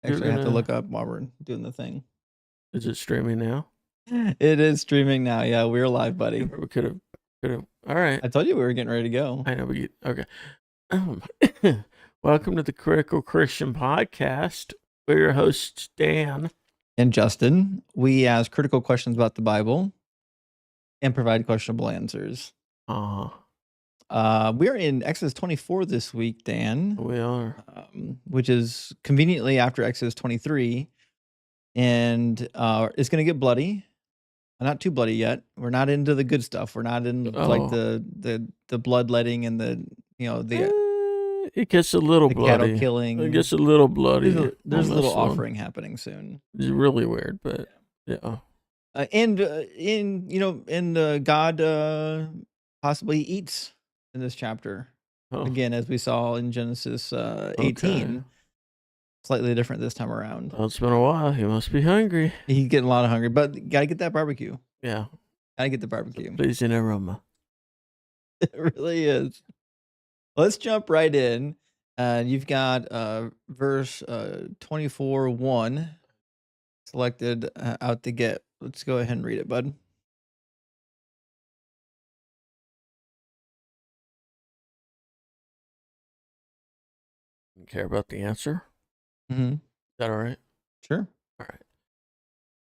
Actually, I have to look up while we're doing the thing. Is it streaming now? It is streaming now. Yeah, we're live, buddy. We could have. All right. I told you we were getting ready to go. I know. Okay. Welcome to the Critical Christian Podcast. We're your hosts, Dan and Justin. We ask critical questions about the Bible and provide questionable answers. We're in Exodus 24 this week, Dan. We are. Which is conveniently after Exodus 23. And it's going to get bloody. Not too bloody yet. We're not into the good stuff. We're not in like the bloodletting and it gets a little bloody. Cattle killing. It gets a little bloody. There's a little offering happening soon. It's really weird, but yeah. God possibly eats in this chapter. Again, as we saw in Genesis 18. Okay. Slightly different this time around. Well, it's been a while. He must be hungry. He's getting a lot of hungry, but gotta get that barbecue. Yeah. Gotta get the barbecue. It's a pleasing aroma. It really is. Let's jump right in. You've got verse 24:1 selected out to get. Let's go ahead and read it, bud. You care about the answer? Mm-hmm. Is that all right? Sure.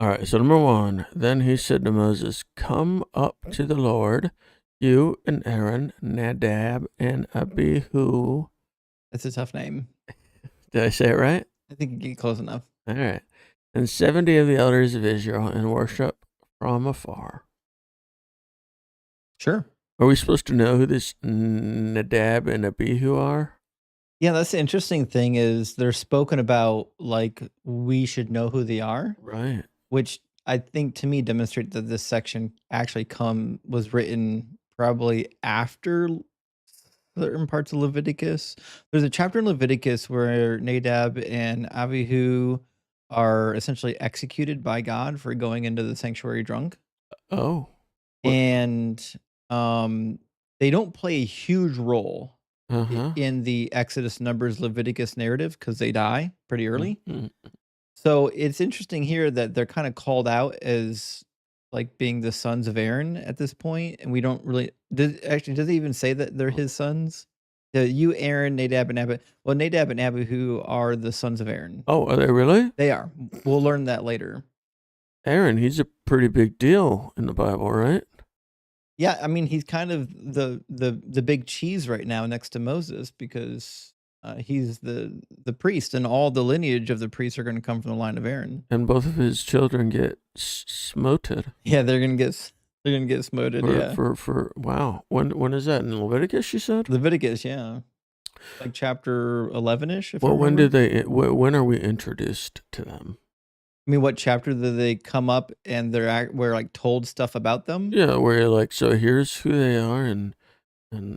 All right. So number 1, then he said to Moses, "Come up to the Lord, you and Aaron, Nadab and Abihu." That's a tough name. Did I say it right? I think you get close enough. All right. And 70 of the elders of Israel, and worship from afar. Sure. Are we supposed to know who this Nadab and Abihu are? Yeah, that's the interesting thing is they're spoken about like we should know who they are. Right. Which I think to me demonstrates that this section actually was written probably after certain parts of Leviticus. There's a chapter in Leviticus where Nadab and Abihu are essentially executed by God for going into the sanctuary drunk. Oh. And they don't play a huge role in the Exodus, Numbers, Leviticus narrative because they die pretty early. Mm-hmm. So it's interesting here that they're kind of called out as like being the sons of Aaron at this point, and we don't really does it even say that they're his sons? You, Aaron, Nadab, and Abihu. Well, Nadab and Abihu are the sons of Aaron. Oh, are they really? They are. We'll learn that later. Aaron, he's a pretty big deal in the Bible, right? Yeah, I mean he's kind of the big cheese right now next to Moses because he's the priest, and all the lineage of the priests are going to come from the line of Aaron. And both of his children get smoted. Yeah, they're gonna get smoted. For wow. When is that in Leviticus? You said Leviticus, yeah, like chapter 11ish. Well, when are we introduced to them? I mean, what chapter do they come up and we're like told stuff about them? Yeah, where you're like, so here's who they are, and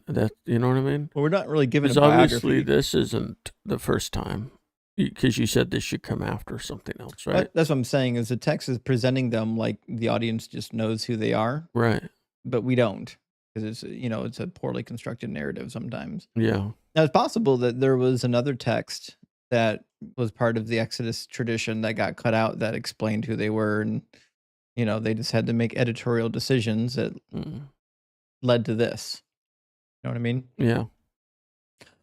that, you know what I mean? Well, we're not really given a biography. Obviously, this isn't the first time, because you said this should come after something else, right? That's what I'm saying. Is the text is presenting them like the audience just knows who they are, right? But we don't, because it's a poorly constructed narrative sometimes. Yeah. Now it's possible that there was another text that was part of the Exodus tradition that got cut out that explained who they were, and they just had to make editorial decisions that led to this. You know what I mean? Yeah.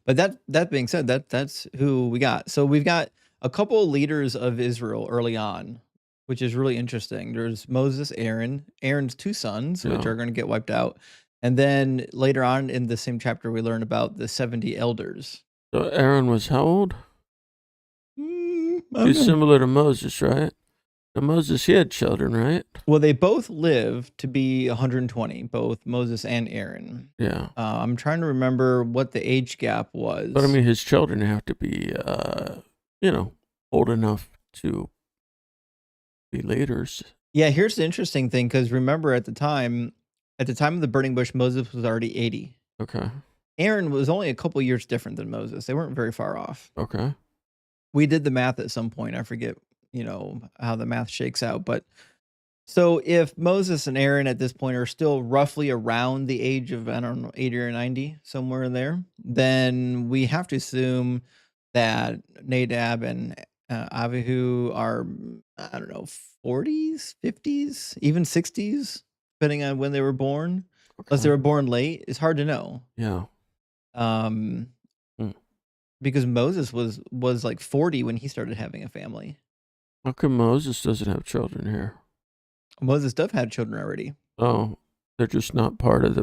But that being said, that's who we got. So we've got a couple of leaders of Israel early on, which is really interesting. There's Moses, Aaron's two sons, which are going to get wiped out. And then later on in the same chapter, we learn about the 70 elders. So Aaron was how old? He's similar to Moses, right? Now Moses, he had children, right? Well, they both lived to be 120, both Moses and Aaron. Yeah. I'm trying to remember what the age gap was. But I mean, his children have to be, old enough to be leaders. Yeah, here's the interesting thing, because remember at the time of the burning bush, Moses was already 80. Okay. Aaron was only a couple years different than Moses. They weren't very far off. Okay. We did the math at some point. I forget, how the math shakes out. But so if Moses and Aaron at this point are still roughly around the age of, 80 or 90, somewhere in there, then we have to assume that Nadab and Avihu are, I don't know, 40s, 50s, even 60s, depending on when they were born. Unless they Okay. were born late, it's hard to know. Yeah. Um, Mm. because Moses was like 40 when he started having a family. How come Moses doesn't have children here? Moses does have children already. Oh, they're just not part of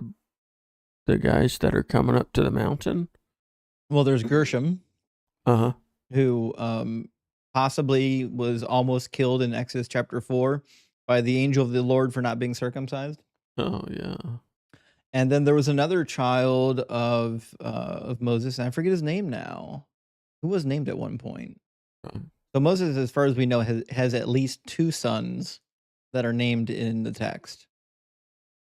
the guys that are coming up to the mountain? Well, there's Gershom, Uh-huh. who possibly was almost killed in Exodus chapter 4 by the angel of the Lord for not being circumcised. Oh, yeah. And then there was another child of Moses, and I forget his name now. Who was named at one point? So Moses, as far as we know, has at least 2 sons that are named in the text.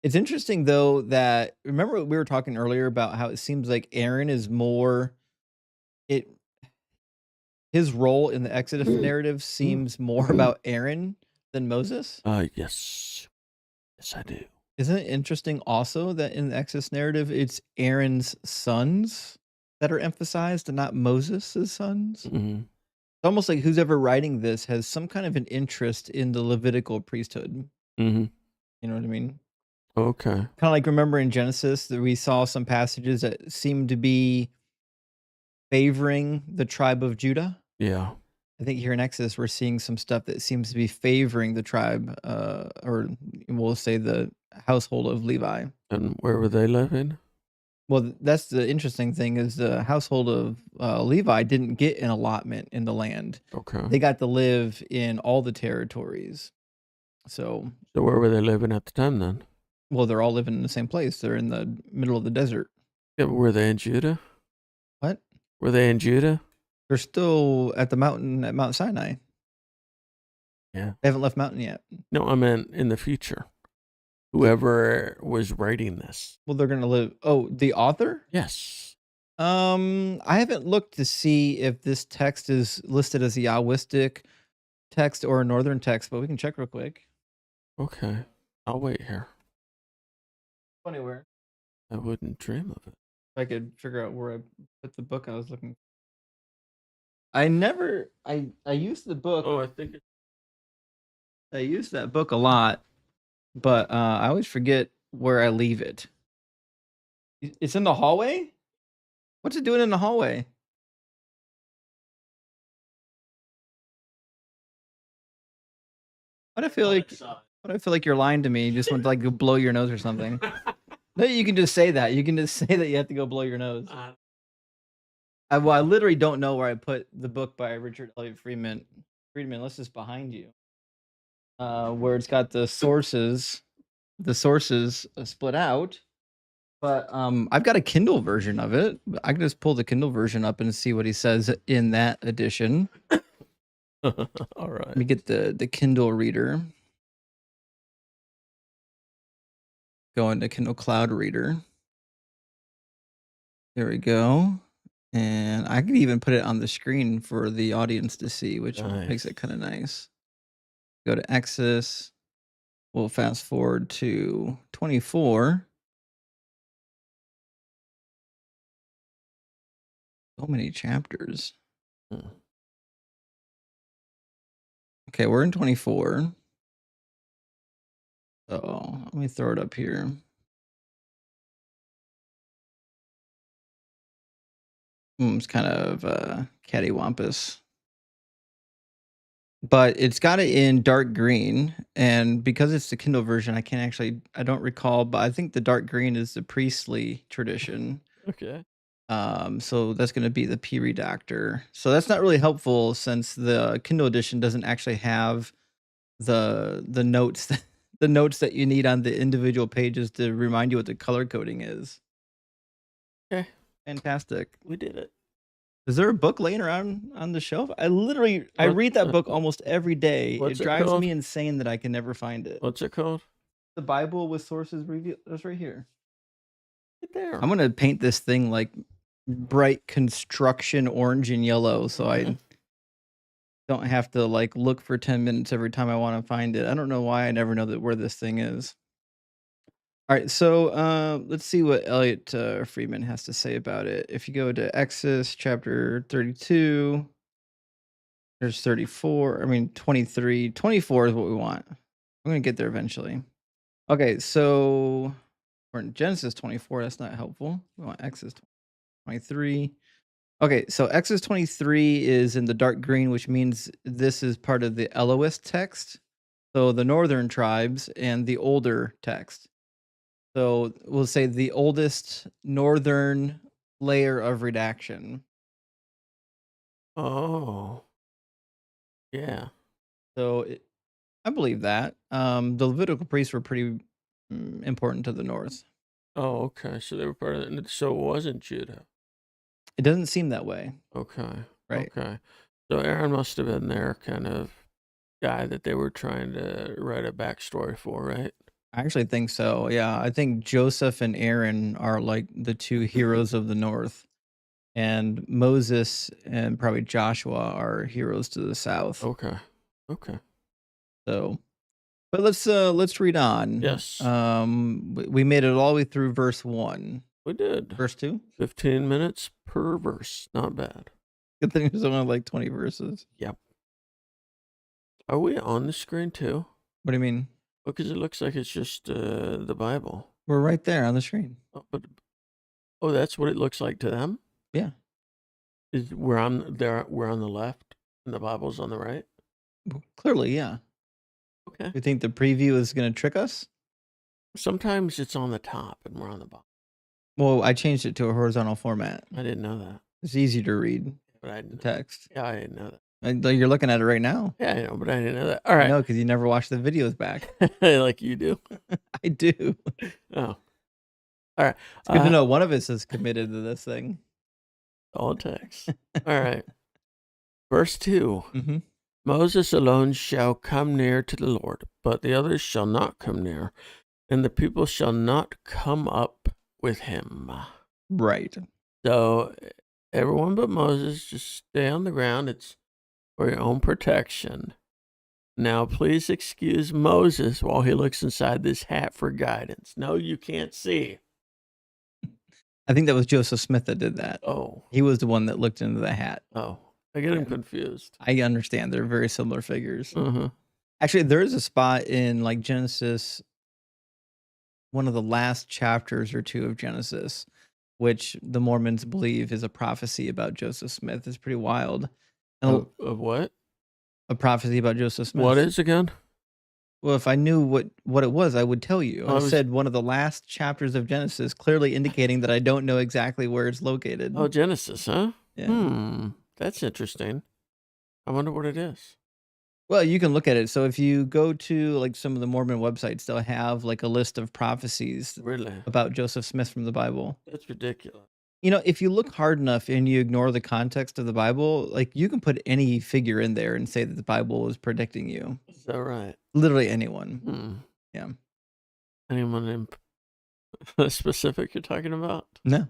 It's interesting though that remember we were talking earlier about how it seems like Aaron is more it his role in the Exodus narrative seems more about Aaron than Moses? Yes. Yes, I do. Isn't it interesting also that in the Exodus narrative, it's Aaron's sons that are emphasized and not Moses' sons? Mm-hmm. It's almost like who's ever writing this has some kind of an interest in the Levitical priesthood. Mm-hmm. You know what I mean? Okay. Kind of like remember in Genesis that we saw some passages that seemed to be favoring the tribe of Judah. Yeah. I think here in Exodus, we're seeing some stuff that seems to be favoring the tribe, or we'll say the household of Levi. And where were they living? Well, that's the interesting thing is the household of Levi didn't get an allotment in the land. Okay. They got to live in all the territories. So where were they living at the time then? well, they're all living in the same place. They're in the middle of the desert. Yeah, were they in Judah? What? Were they in Judah? They're still at the mountain at Mount Sinai. Yeah. They haven't left mountain yet. No, I meant in the future. Whoever was writing this. Well, they're gonna live. Oh, the author? Yes. I haven't looked to see if this text is listed as a Yahwistic text or a northern text, but we can check real quick. Okay. I'll wait here. Anywhere. I wouldn't dream of it. If I could figure out where I put the book I was looking. I used the book. Oh, I think I use that book a lot, but I always forget where I leave it. It's in the hallway? What's it doing in the hallway? What I feel like you're lying to me. You just want to like go blow your nose or something. No, you can just say that. You can just say that you have to go blow your nose. I literally don't know where I put the book by Richard Elliott Friedman. Unless it's behind you. Where it's got the sources split out. But I've got a Kindle version of it. I can just pull the Kindle version up and see what he says in that edition. All right. Let me get the Kindle reader. Go into Kindle Cloud Reader. There we go. And I can even put it on the screen for the audience to see, which makes it kind of nice. Go to Exodus. We'll fast forward to 24. So many chapters. Okay, we're in 24. So let me throw it up here. It's kind of cattywampus. But it's got it in dark green, and because it's the Kindle version, I don't recall, but I think the dark green is the priestly tradition. Okay. So that's going to be the P redactor. So that's not really helpful since the Kindle edition doesn't actually have the notes the notes that you need on the individual pages to remind you what the color coding is. Okay. Fantastic. We did it. Is there a book laying around on the shelf? I read that book almost every day. It drives me insane that I can never find it. What's it called? The Bible with sources revealed. That's right here. Right there. I'm gonna paint this thing like bright construction orange and yellow, so I don't have to like look for 10 minutes every time I want to find it. I don't know why I never know where this thing is. All right, so let's see what Elliot Friedman has to say about it. If you go to Exodus chapter 32, There's 34. I mean, 23. 24 is what we want. I'm going to get there eventually. Okay, so we're in Genesis 24. That's not helpful. We want Exodus 23. Okay, so Exodus 23 is in the dark green, which means this is part of the Elohist text. So the northern tribes and the older text. So we'll say the oldest northern layer of redaction. Oh. Yeah. So I believe that. The Levitical priests were pretty important to the north. Oh, okay. So they were part of it. So it wasn't Judah. It doesn't seem that way. Okay. Right. Okay. So Aaron must have been their kind of guy that they were trying to write a backstory for, right? I actually think so. Yeah. I think Joseph and Aaron are like the two heroes of the north. And Moses and probably Joshua are heroes to the south. Okay. Okay. So, but let's read on. Yes. We made it all the way through verse 1. We did. Verse 2? 15 minutes per verse. Not bad. Good thing there's only like 20 verses. Yep. Are we on the screen too? What do you mean? Because it looks like it's just the Bible. We're right there on the screen. Oh, that's what it looks like to them? Yeah. We're on there. We're on the left, and the Bible's on the right. Clearly, yeah. Okay. You think the preview is going to trick us? Sometimes it's on the top, and we're on the bottom. Well, I changed it to a horizontal format. I didn't know that. It's easy to read. But I didn't. Text. Yeah, I didn't know that. You're looking at it right now. Yeah, I know, but I didn't know that. All right. No, because you never watch the videos back. Like you do. I do. Oh. All right. It's good to know one of us is committed to this thing. All it takes. All right. Verse 2. Mm-hmm. Moses alone shall come near to the Lord, but the others shall not come near, and the people shall not come up with him. Right. So everyone but Moses, just stay on the ground. It's for your own protection. Now, please excuse Moses while he looks inside this hat for guidance. No, you can't see. I think that was Joseph Smith that did that. Oh. He was the one that looked into the hat. Oh. I get him confused. I understand. They're very similar figures. Uh-huh. Actually, there is a spot in like Genesis, one of the last chapters or two of Genesis, which the Mormons believe is a prophecy about Joseph Smith. It's pretty wild. Of what? A prophecy about Joseph Smith. What is again? Well, if I knew what it was, I would tell you. I said one of the last chapters of Genesis, clearly indicating that I don't know exactly where it's located. Oh, Genesis, huh? Yeah. That's interesting. I wonder what it is. Well, you can look at it. So if you go to like some of the Mormon websites, they'll have like a list of prophecies about Joseph Smith from the Bible. That's ridiculous. You know, if you look hard enough and you ignore the context of the Bible, like you can put any figure in there and say that the Bible is predicting you. Is that right? Literally anyone. Yeah. Anyone in specific you're talking about? No.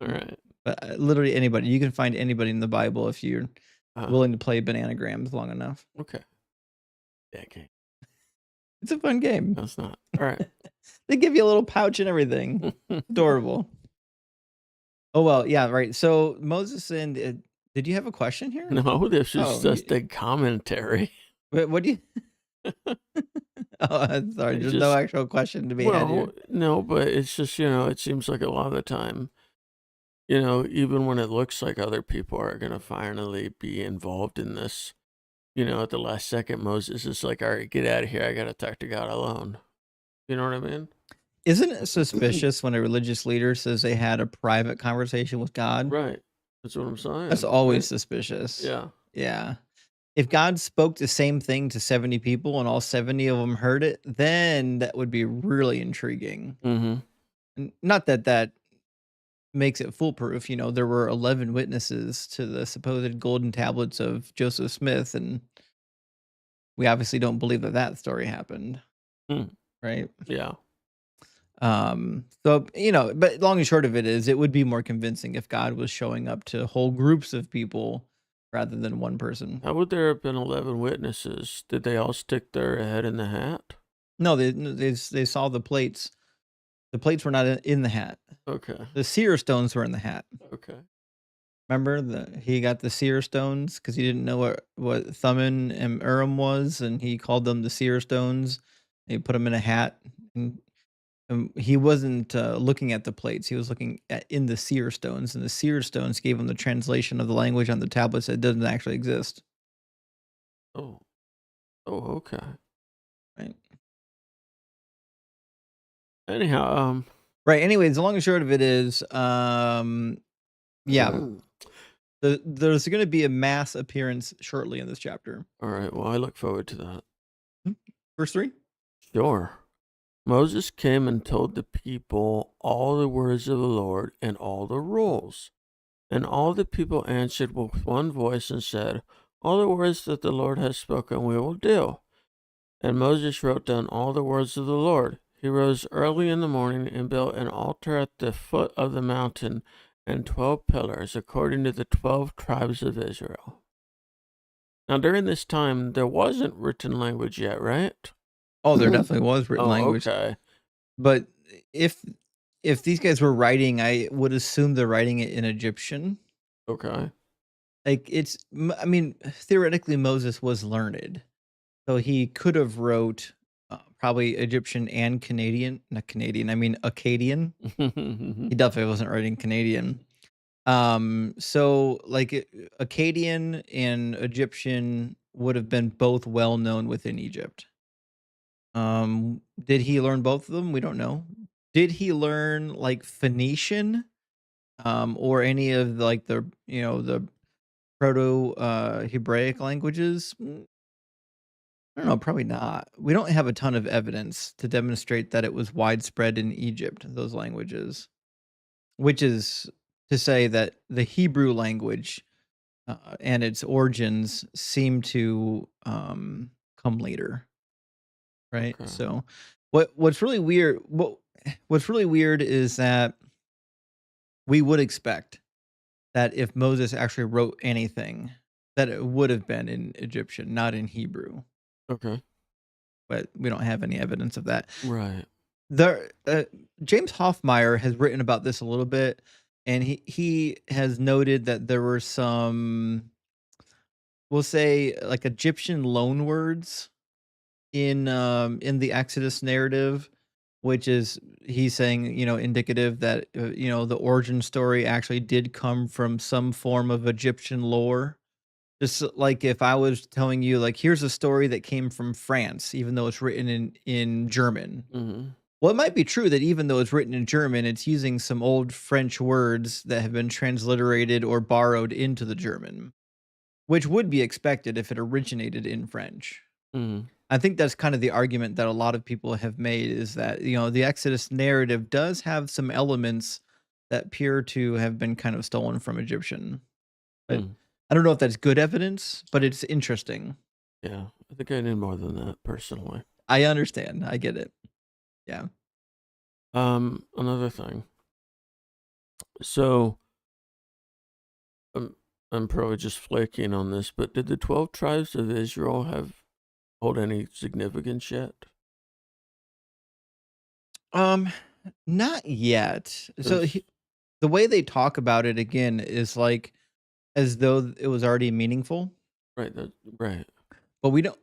All right. But literally anybody. You can find anybody in the Bible if you're willing to play bananagrams long enough. Okay. That game. It's a fun game. No, it's not. All right. They give you a little pouch and everything. Adorable. Oh, well, yeah, right. So Moses and did you have a question here? No, this is just a commentary. What do you? Oh, sorry. There's no actual question to be had here. No, but it's just, it seems like a lot of the time, even when it looks like other people are going to finally be involved in this, at the last second, Moses is like, all right, get out of here. I got to talk to God alone. You know what I mean? Isn't it suspicious when a religious leader says they had a private conversation with God? Right. That's what I'm saying. That's always suspicious. Yeah. Yeah. If God spoke the same thing to 70 people and all 70 of them heard it, then that would be really intriguing. Mm-hmm. Not that makes it foolproof. There were 11 witnesses to the supposed golden tablets of Joseph Smith, and we obviously don't believe that story happened. Right? Yeah. So, but long and short of it is, it would be more convincing if God was showing up to whole groups of people rather than one person. How would there have been 11 witnesses? Did they all stick their head in the hat? No, they saw the plates. The plates were not in the hat. Okay. The seer stones were in the hat. Okay. Remember he got the seer stones because he didn't know what Thummim and Urim was, and he called them the seer stones. He put them in a hat, and he wasn't looking at the plates. He was looking at in the seer stones, and the seer stones gave him the translation of the language on the tablets that doesn't actually exist. Oh. Oh, okay. Right. Anyhow, Right. Anyways, the long and short of it is, yeah, there's going to be a mass appearance shortly in this chapter. all right. Well, I look forward to that. Verse 3. Sure. Moses came and told the people all the words of the Lord and all the rules. And all the people answered with one voice and said, all the words that the Lord has spoken we will do. And Moses wrote down all the words of the Lord. He rose early in the morning and built an altar at the foot of the mountain and 12 pillars, according to the 12 tribes of Israel. Now, during this time, there wasn't written language yet, right? Oh, there definitely was written language. Okay. But if these guys were writing, I would assume they're writing it in Egyptian. Okay. Like I mean, theoretically, Moses was learned, so he could have wrote probably Egyptian and Canadian, not Canadian. I mean Akkadian. He definitely wasn't writing Canadian. So like Akkadian and Egyptian would have been both well known within Egypt. Did he learn both of them? We don't know. Did he learn like Phoenician, or any of like the proto Hebraic languages? I don't know, probably not. We don't have a ton of evidence to demonstrate that it was widespread in Egypt, those languages, which is to say that the Hebrew language and its origins seem to come later, right? Okay. So, what's really weird is that we would expect that if Moses actually wrote anything, that it would have been in Egyptian, not in Hebrew. Okay. But we don't have any evidence of that. Right. The James Hoffmeyer has written about this a little bit, and he has noted that there were some, we'll say, like Egyptian loan words in the Exodus narrative, which is he's saying, indicative that the origin story actually did come from some form of Egyptian lore. Just like if I was telling you, like, here's a story that came from France, even though it's written in German. Mm-hmm. Well, it might be true that even though it's written in German, it's using some old French words that have been transliterated or borrowed into the German, which would be expected if it originated in French. Mm-hmm. I think that's kind of the argument that a lot of people have made, is that, the Exodus narrative does have some elements that appear to have been kind of stolen from Egyptian. But Mm. I don't know if that's good evidence, but it's interesting. Yeah, I think I need more than that personally. I understand. I get it. Yeah. Another thing. So, I'm probably just flaking on this, but did the 12 tribes of Israel hold any significance yet? Um, Not yet. So There's the way they talk about it again is like as though it was already meaningful, right. Right. but we don't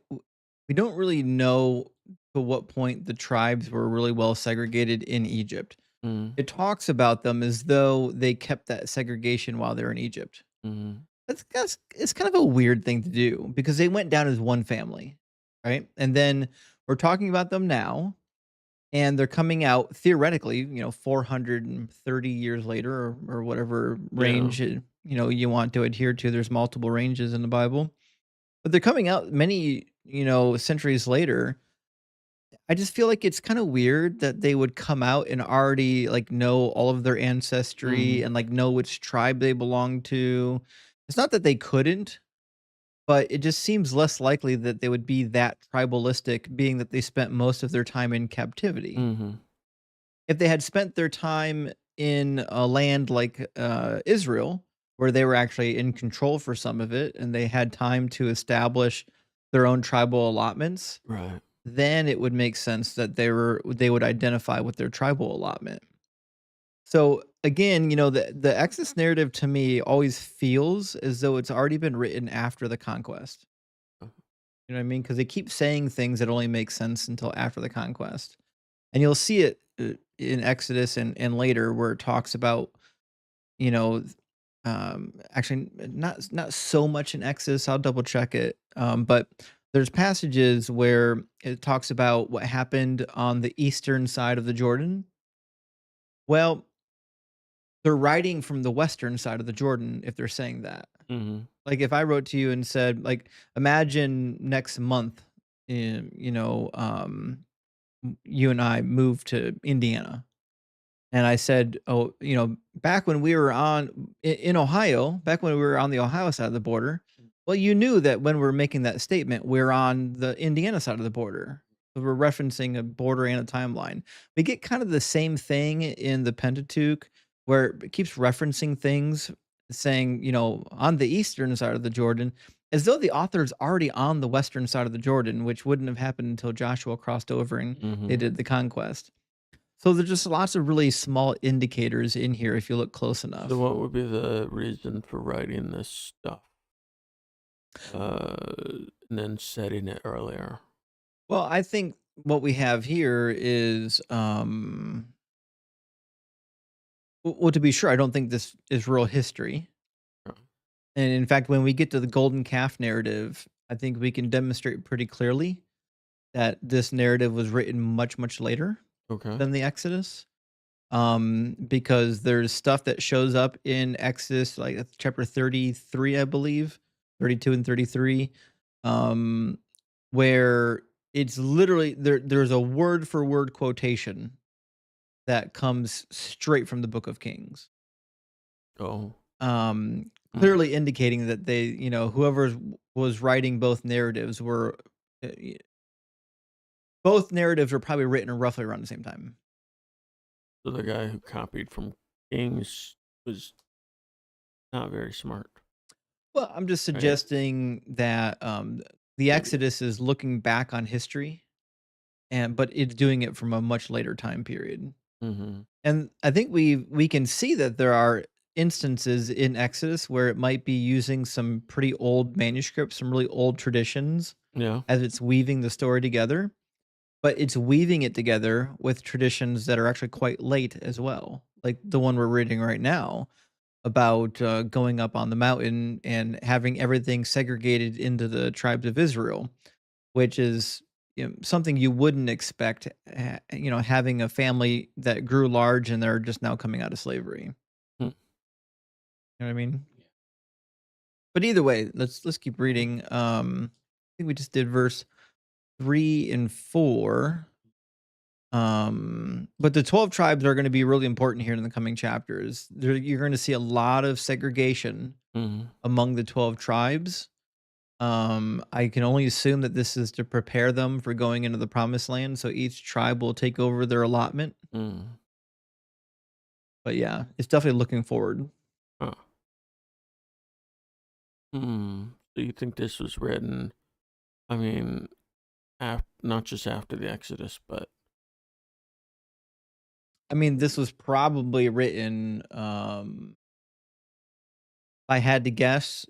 really know to what point the tribes were really well segregated in Egypt. Mm-hmm. It talks about them as though they kept that segregation while they're in Egypt. Mm-hmm. That's it's kind of a weird thing to do because they went down as one family, right? And then we're talking about them now, and they're coming out theoretically, 430 years later, or whatever Yeah. range you want to adhere to. There's multiple ranges in the Bible, but they're coming out many centuries later. I just feel like it's kind of weird that they would come out and already like know all of their ancestry Mm-hmm. and like know which tribe they belong to. It's not that they couldn't, but it just seems less likely that they would be that tribalistic, being that they spent most of their time in captivity. Mm-hmm. If they had spent their time in a land like Israel, where they were actually in control for some of it, and they had time to establish their own tribal allotments, Right. then it would make sense that they would identify with their tribal allotment. So again, the Exodus narrative to me always feels as though it's already been written after the conquest. You know what I mean? Because they keep saying things that only make sense until after the conquest. And you'll see it in Exodus and later where it talks about, you know, actually not so much in Exodus. I'll double check it. But there's passages where it talks about what happened on the eastern side of the Jordan. Well, they're writing from the western side of the Jordan if they're saying that. Mhm. Like, if I wrote to you and said, like, imagine next month, you and I move to Indiana. And I said, "Oh, back when we were in Ohio, back when we were on the Ohio side of the border, well, you knew that when we're making that statement, we're on the Indiana side of the border. So we're referencing a border and a timeline. We get kind of the same thing in the Pentateuch, where it keeps referencing things, saying, on the eastern side of the Jordan, as though the author's already on the western side of the Jordan, which wouldn't have happened until Joshua crossed over and they Mhm. did the conquest. So there's just lots of really small indicators in here if you look close So enough. what would be the reason for writing this stuff? And then setting it earlier. Well, I think what we have here is, well, to be sure, I don't think this is real history. Uh, And in fact, when we get to the golden calf narrative, I think we can demonstrate pretty clearly that this narrative was written much, much later Okay. than the Exodus. Because there's stuff that shows up in Exodus, like chapter 33, I believe, 32 and 33, um, where it's literally there's a word for word quotation that comes straight from the book of Kings. Oh. Um, Mm. Clearly indicating that whoever was writing both narratives both narratives were probably written roughly around the same time. So the guy who copied from Kings was not very smart, Well, I'm just right? suggesting that the Exodus is looking back on history, but it's doing it from a much later time period. Mhm. And I think we can see that there are instances in Exodus where it might be using some pretty old manuscripts, some really old traditions Yeah. as it's weaving the story together, but it's weaving it together with traditions that are actually quite late as well. Like the one we're reading right now about going up on the mountain and having everything segregated into the tribes of Israel, which is something you wouldn't expect, having a family that grew large and they're just now coming out of slavery. Mm. You know what I mean? But either way, let's keep reading. I think we just did verse 3 and 4. But the 12 tribes are going to be really important here in the coming chapters. You're going to see a lot of segregation Mhm. among the 12 tribes. I can only assume that this is to prepare them for going into the promised land, so each tribe will take over their allotment. Mm. But yeah, it's definitely looking forward. Huh. Hmm. So you think this was written, I mean, not just after the Exodus, but I mean, this was probably written, if I had to guess,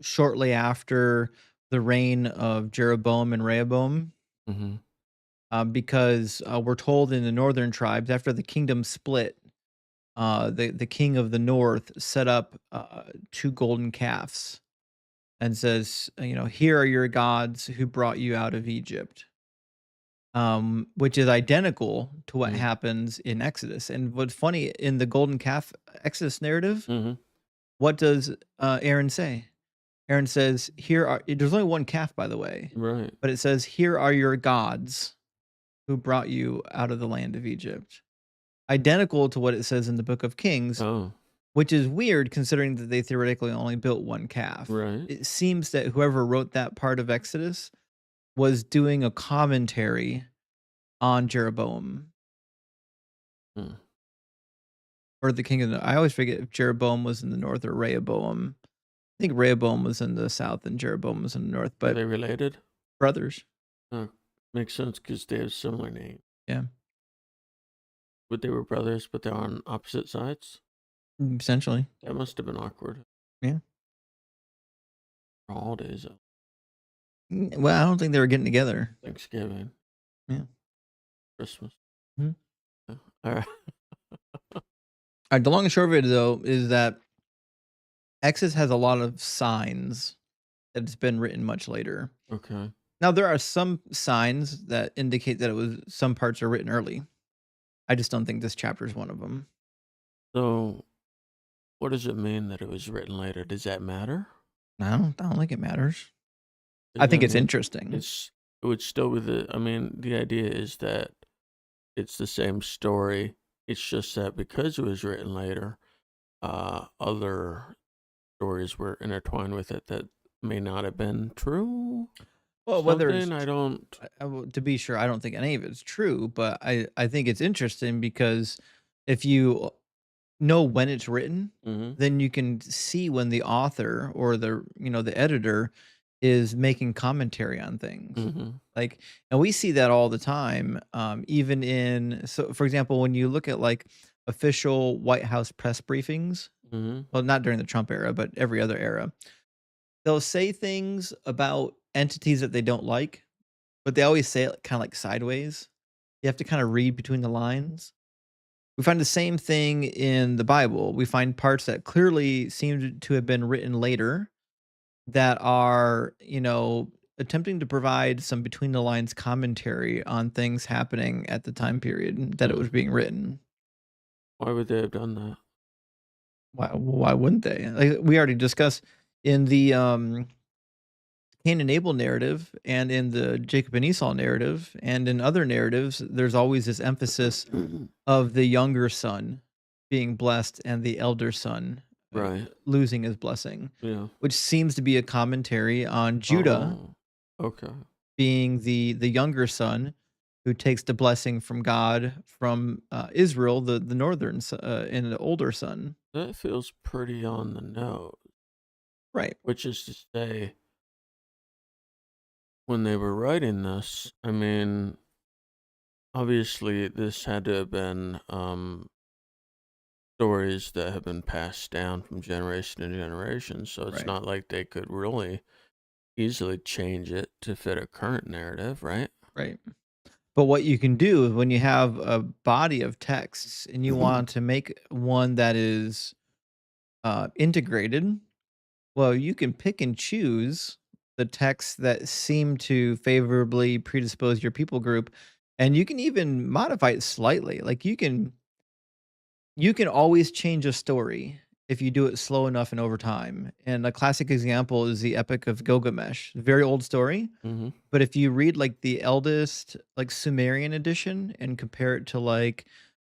shortly after the reign of Jeroboam and Rehoboam, Mhm. because we're told in the northern tribes after the kingdom split, the king of the north set up two golden calves and says, here are your gods who brought you out of Egypt, which is identical to what Mhm. happens in Exodus. And what's funny in the golden calf Exodus narrative, Mhm. what does Aaron say? Aaron says, there's only one calf, by the way, Right. but it says, here are your gods who brought you out of the land of Egypt. Identical to what it says in the book of Kings, Oh, which is weird considering that they theoretically only built one calf. right. It seems that whoever wrote that part of Exodus was doing a commentary on Jeroboam Mm. or the king of the I always forget if Jeroboam was in the north or Rehoboam. I think Rehoboam was in the south and Jeroboam was in the north, Are but they related? brothers. Makes sense because they have similar names. Yeah. But they were brothers, but they're on opposite sides? Essentially. That must have been awkward. Yeah. For holidays, Well, I don't think they were getting together. Thanksgiving, Yeah. Christmas. Mhm. Yeah. All right. Alright, the long and short of it, though, is that Exodus has a lot of signs that it's been written much later. Okay. Now, there are some signs that indicate that it was some parts are written early. I just don't think this chapter is one of them. So, what does it mean that it was written later? Does that matter? I don't think it matters. I 'Cause, think it's interesting. it would still be I mean, the idea is that it's the same story. It's just that because it was written later, other stories were intertwined with it that may not have been true. Well, whether it's Something I don't. to be sure, I don't think any of it's true, but I think it's interesting because if you know when it's written, Mm-hmm. then you can see when the author or the editor is making commentary on things. Mm-hmm. Like, and we see that all the time. Even so for example, when you look at like official White House press briefings, Mm-hmm. well, not during the Trump era, but every other era, they'll say things about entities that they don't like, but they always say it kind of like sideways. You have to kind of read between the lines. We find the same thing in the Bible. We find parts that clearly seem to have been written later that are, attempting to provide some between the lines commentary on things happening at the time period that it was Mm. being written. Why would they have done that? Why wouldn't they? Like we already discussed in the Cain and Abel narrative and in the Jacob and Esau narrative and in other narratives, there's always this emphasis of the younger son being blessed and the elder son Right. losing his blessing, Yeah. which seems to be a commentary on Judah Oh. Okay. being the younger son who takes the blessing from God from Israel, the northern and the older son. That feels pretty on the nose. Right. Which is to say, when they were writing this, I mean, obviously this had to have been stories that have been passed down from generation to generation. So it's Right. not like they could really easily change it to fit a current narrative, right? Right. But what you can do is when you have a body of texts and you want to make one that is integrated, well, you can pick and choose the texts that seem to favorably predispose your people group, and you can even modify it slightly. Like you can always change a story if you do it slow enough and over time. And a classic example is the Epic of Gilgamesh. Very old story, Mm-hmm. but if you read like the eldest, like Sumerian edition and compare it to like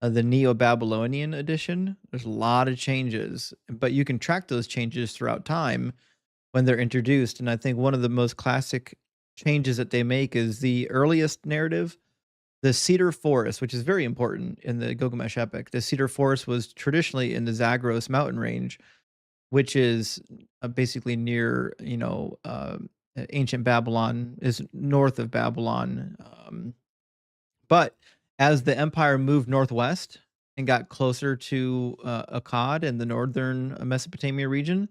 the Neo-Babylonian edition, there's a lot of changes, but you can track those changes throughout time when they're introduced. And I think one of the most classic changes that they make is the earliest narrative, the cedar forest, which is very important in the Gilgamesh epic. The cedar forest was traditionally in the Zagros mountain range, which is basically near, ancient Babylon, is north of Babylon. But as the empire moved northwest and got closer to Akkad in the northern Mesopotamia region,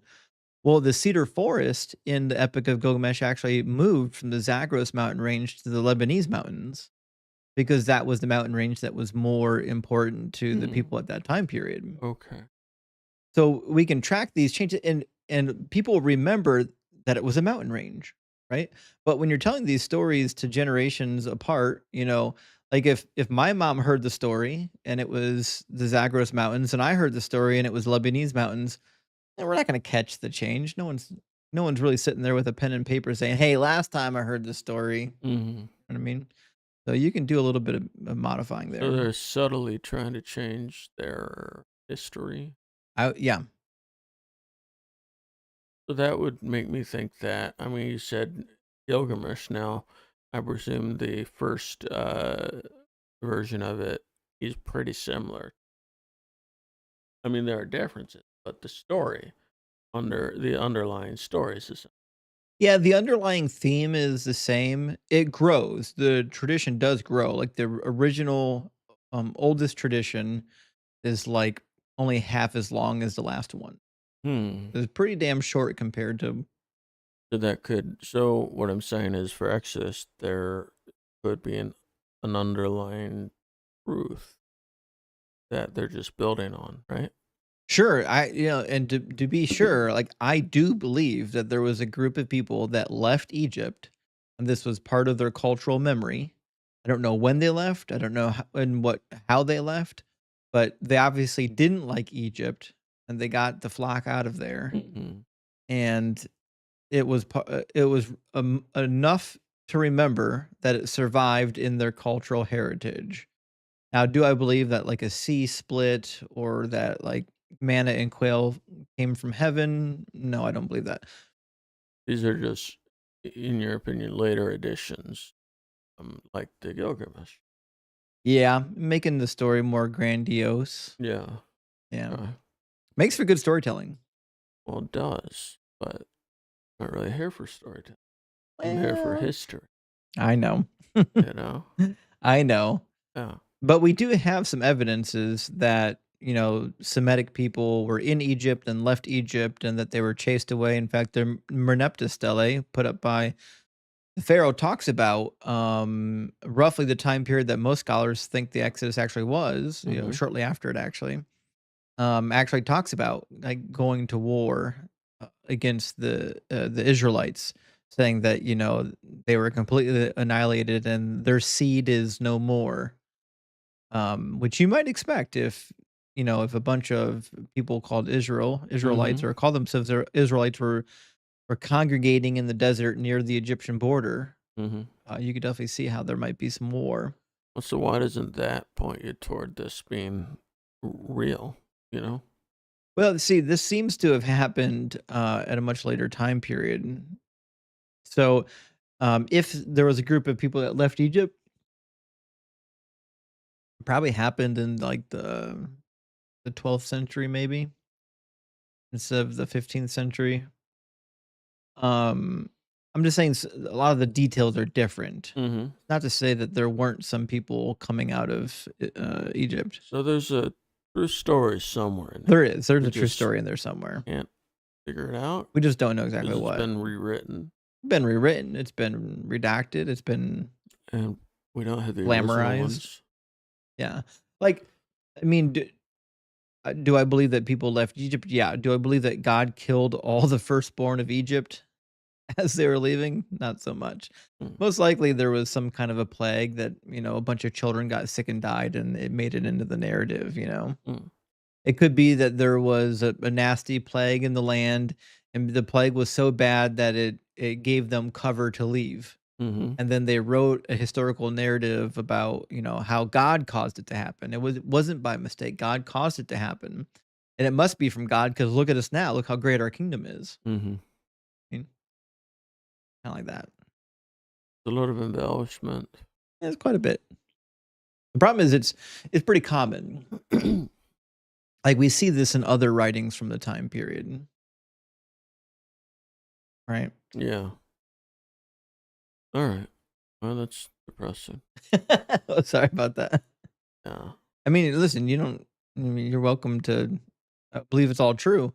well, the cedar forest in the Epic of Gilgamesh actually moved from the Zagros mountain range to the Lebanese mountains because that was the mountain range that was more important to the Hmm. people at that time period. Okay. So we can track these changes and people remember that it was a mountain range, right? But when you're telling these stories to generations apart, like if my mom heard the story and it was the Zagros mountains and I heard the story and it was Lebanese mountains, then we're not going to catch the change. No one's really sitting there with a pen and paper saying, "Hey, last time I heard the story." You Mm-hmm. know what I mean? So you can do a little bit of modifying So there. they're subtly trying to change their history. Yeah. So that would make me think that, I mean, you said Gilgamesh. Now, I presume the first version of it is pretty similar. I mean, there are differences, but the story, the underlying story is the same. Yeah, the underlying theme is the same. It grows. The tradition does grow. Like the original oldest tradition is like only half as long as the last one. Hmm. It's pretty damn short compared to. So what I'm saying is for Exodus, there could be an underlying truth that they're just building on, right? Sure, and to be sure, like I do believe that there was a group of people that left Egypt, and this was part of their cultural memory. I don't know when they left. I don't know how they left, but they obviously didn't like Egypt, and they got the flock out of there. Mhm. And it was enough to remember that it survived in their cultural heritage. Now, do I believe that like a sea split or that like manna and quail came from heaven? No, I don't believe that. These are just, in your opinion, later additions, like the Gilgamesh. Yeah, making the story more grandiose. Yeah. Yeah, Uh, makes for good storytelling. well, it does, but I'm not really here for storytelling. I'm here for Well, history, I know. you know? I know. Yeah. But we do have some evidences that, Semitic people were in Egypt and left Egypt and that they were chased away. In fact, their Merneptah stele put up by the Pharaoh talks about roughly the time period that most scholars think the Exodus actually was, Mhm. shortly after it actually talks about like going to war against the Israelites, saying that, they were completely annihilated and their seed is no more, which you might expect if if a bunch of people called Israelites, Mhm. or call themselves Israelites, were congregating in the desert near the Egyptian border. Mhm. You could definitely see how there might be some war. Well, so why doesn't that point you toward this being real? You know? Well, see, this seems to have happened at a much later time period. So, if there was a group of people that left Egypt, it probably happened in like the 12th century, maybe instead of the 15th century. Um, I'm just saying a lot of the details are different. Mhm. Not to say that there weren't some people coming out of Egypt. So there's a true story somewhere in there. There is. There's We a true just story in there somewhere. can't figure it out We just don't know exactly because it's what. been rewritten Been rewritten. It's been redacted. It's been and we don't have the original glamorized. ones. Yeah. Like, I mean, do I believe that people left Egypt? Yeah. Do I believe that God killed all the firstborn of Egypt as they were leaving? Not so much. Mm. Most likely there was some kind of a plague that, a bunch of children got sick and died and it made it into the narrative. Mm. It could be that there was a nasty plague in the land and the plague was so bad that it gave them cover to leave. Mhm. And then they wrote a historical narrative about, how God caused it to happen. It wasn't by mistake. God caused it to happen. And it must be from God because look at us now. Look how great our kingdom is. Mhm. I mean, kinda like that. A lot of embellishment. Yeah, it's quite a bit. The problem is it's pretty common. Like, we see this in other writings from the time period, right? Yeah. All right. Well, that's depressing. Oh, sorry about that. Yeah. I mean, listen, you don't I mean, you're welcome to, believe it's all true.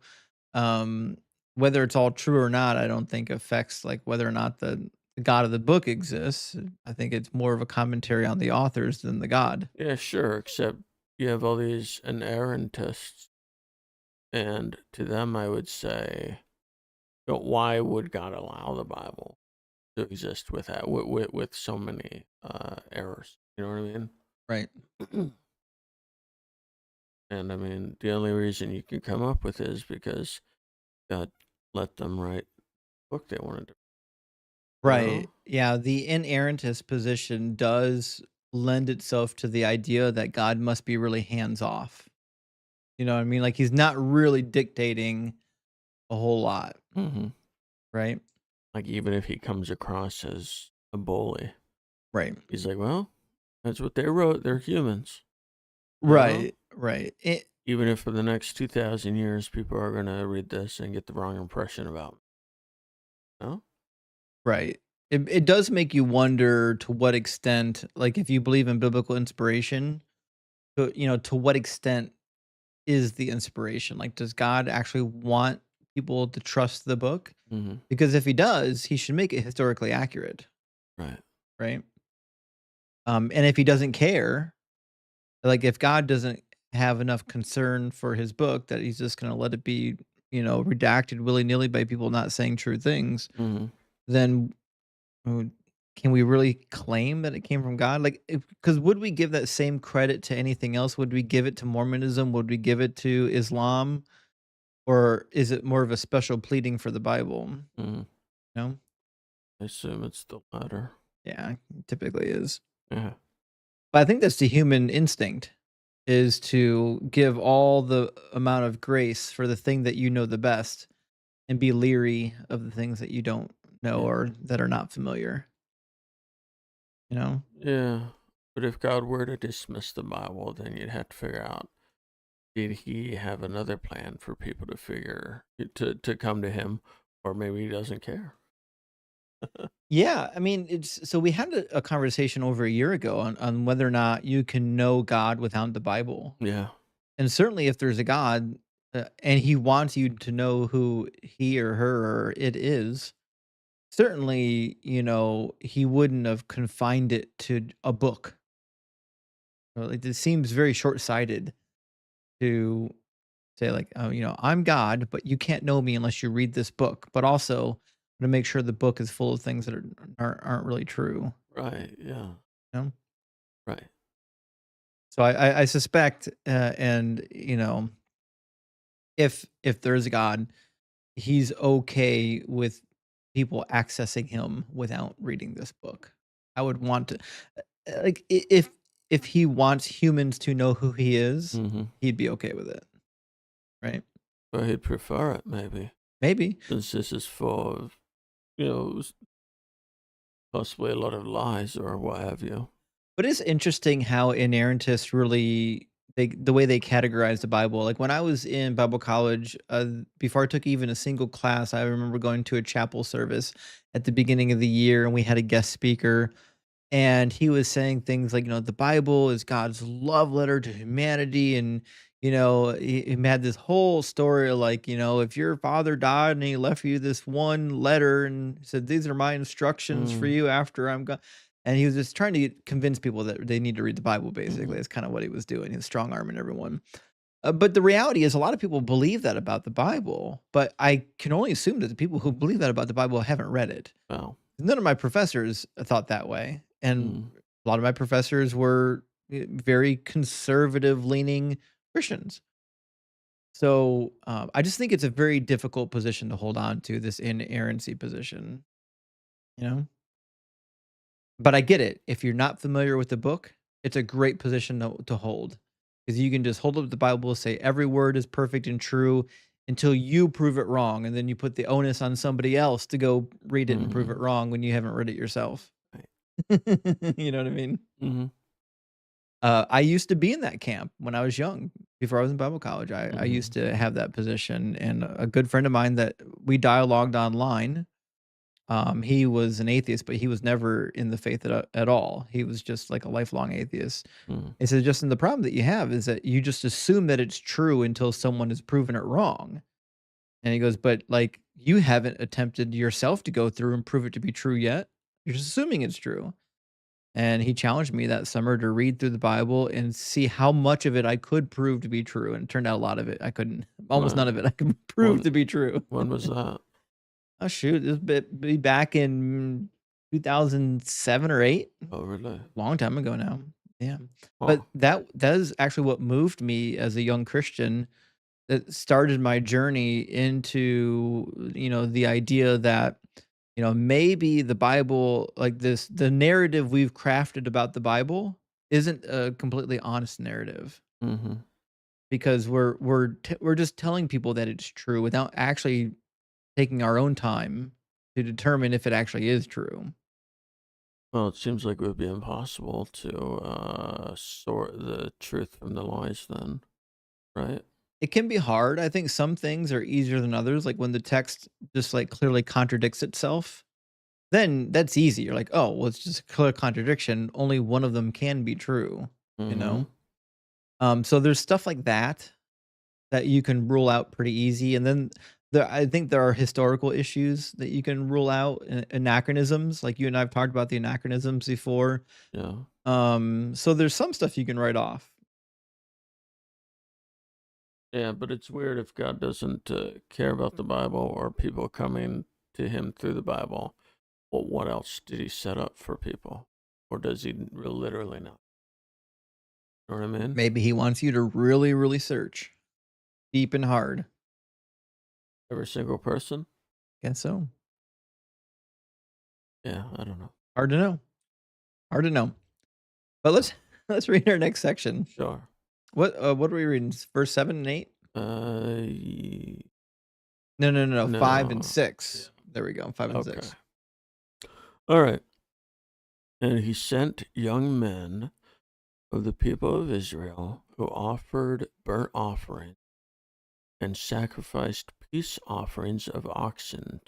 Um, Whether it's all true or not, I don't think affects, like, whether or not the God of the book exists. I think it's more of a commentary on the authors than the God. Yeah, sure. Except you have all these inerrantists, and to them, I would say, but why would God allow the Bible to exist with so many errors? You know what I mean? Right. And I mean, the only reason you can come up with is because God let them write the book they wanted to. You Right. know? Yeah, the inerrantist position does lend itself to the idea that God must be really hands off. You know what I mean? Like, he's not really dictating a whole lot, Hmm. right? Like even if he comes across as a bully, Right. he's like, well, that's what they wrote. They're humans. You know? Right. Right. Even if for the next 2,000 years people are going to read this and get the wrong impression about me. No? Right. It does make you wonder to what extent, like, if you believe in biblical inspiration, to what extent is the inspiration? Like, does God actually want people to trust the book? Mhm. Because if he does, he should make it historically accurate, Right. right? And if he doesn't care, like if God doesn't have enough concern for his book that he's just going to let it be, redacted willy nilly by people not saying true things, Mhm. then uh, can we really claim that it came from God? Like, because would we give that same credit to anything else? Would we give it to Mormonism? Would we give it to Islam? Or is it more of a special pleading for the Bible? Mhm. No? I assume it's the latter. Yeah, typically is. Yeah. But I think that's the human instinct is to give all the amount of grace for the thing that you know the best and be leery of the things that you don't know Yeah. or that are not familiar, you know? Yeah. But if God were to dismiss the Bible, then you'd have to figure out, did he have another plan for people to to come to him, or maybe he doesn't care? Yeah, I mean, it's so we had a conversation over a year ago on whether or not you can know God without the Bible. Yeah. And certainly if there's a God and he wants you to know who he or her or it is, certainly, he wouldn't have confined it to a book. Well, it just seems very short-sighted to say like, "Oh, I'm God, but you can't know me unless you read this book." But also to make sure the book is full of things that aren't really true, Right. Yeah. you know? Right. So I suspect, and if there is a God, he's okay with people accessing him without reading this book. I would want to, like, if he wants humans to know who he is, Mhm. he'd be okay with it, right? Or he'd prefer it, maybe, Maybe. since this is full of, possibly a lot of lies or what have you. But it's interesting how inerrantists really the way they categorize the Bible. Like when I was in Bible college, before I took even a single class, I remember going to a chapel service at the beginning of the year, and we had a guest speaker, and he was saying things like, the Bible is God's love letter to humanity, and he had this whole story of like, if your father died and he left you this one letter and said, "These are my instructions for Mm. you after I'm gone." And he was just trying to convince people that they need to read the Bible. Basically, Mhm. that's kind of what he was doing. He was strong arming everyone. But the reality is, a lot of people believe that about the Bible. But I can only assume that the people who believe that about the Bible haven't read it. Well. None of my professors thought that way, and Mm. a lot of my professors were, very conservative leaning Christians. So, I just think it's a very difficult position to hold on to, this inerrancy position, you know? But I get it. If you're not familiar with the book, it's a great position to hold because you can just hold up the Bible, say every word is perfect and true until you prove it wrong, and then you put the onus on somebody else to go read it and prove it Mhm. wrong when you haven't read it yourself. Right. You know what I mean? Mhm. I used to be in that camp when I was young. Before I was in Bible college, I used Mhm. to have that position, and a good friend of mine that we dialogued online, he was an atheist, but he was never in the faith at all. He was just like a lifelong atheist. Mhm. He said, "Justin, the problem that you have is that you just assume that it's true until someone has proven it wrong." And he goes, "But like you haven't attempted yourself to go through and prove it to be true yet. You're just assuming it's true." And he challenged me that summer to read through the Bible and see how much of it I could prove to be true, and it turned out a lot of it I couldn't, almost none When of it I could prove when to be true. when was that? Oh, shoot, this be back in 2007 or 8, Oh, really? long time ago now, yeah. But Huh. that is actually what moved me as a young Christian, that started my journey into, the idea that, maybe the Bible, like the narrative we've crafted about the Bible isn't a completely honest narrative Mhm. because we're just telling people that it's true without actually taking our own time to determine if it actually is true. Well, it seems like it would be impossible to, sort the truth from the lies then, right? It can be hard. I think some things are easier than others, like when the text just like clearly contradicts itself. Then that's easy. You're like, "Oh, well, it's just a clear contradiction. Only one of them can be true," you Mhm. know? So there's stuff like that you can rule out pretty easy, and then I think there are historical issues that you can rule out, anachronisms, like you and I've talked about the anachronisms before. Yeah. So there's some stuff you can write off. Yeah, but it's weird if God doesn't care about the Bible or people coming to him through the Bible. Well, what else did he set up for people? Or does he literally not? You know what I mean? Maybe he wants you to really, really search deep and hard. Every single person? Guess so. Yeah, I don't know. Hard to know. Hard to know. But let's read our next section. Sure. What are we reading? Verse 7 and 8? No. 5 and No. 6. There we go. 5 and Okay. 6. All right. And he sent young men of the people of Israel who offered burnt offerings and sacrificed peace offerings of oxen.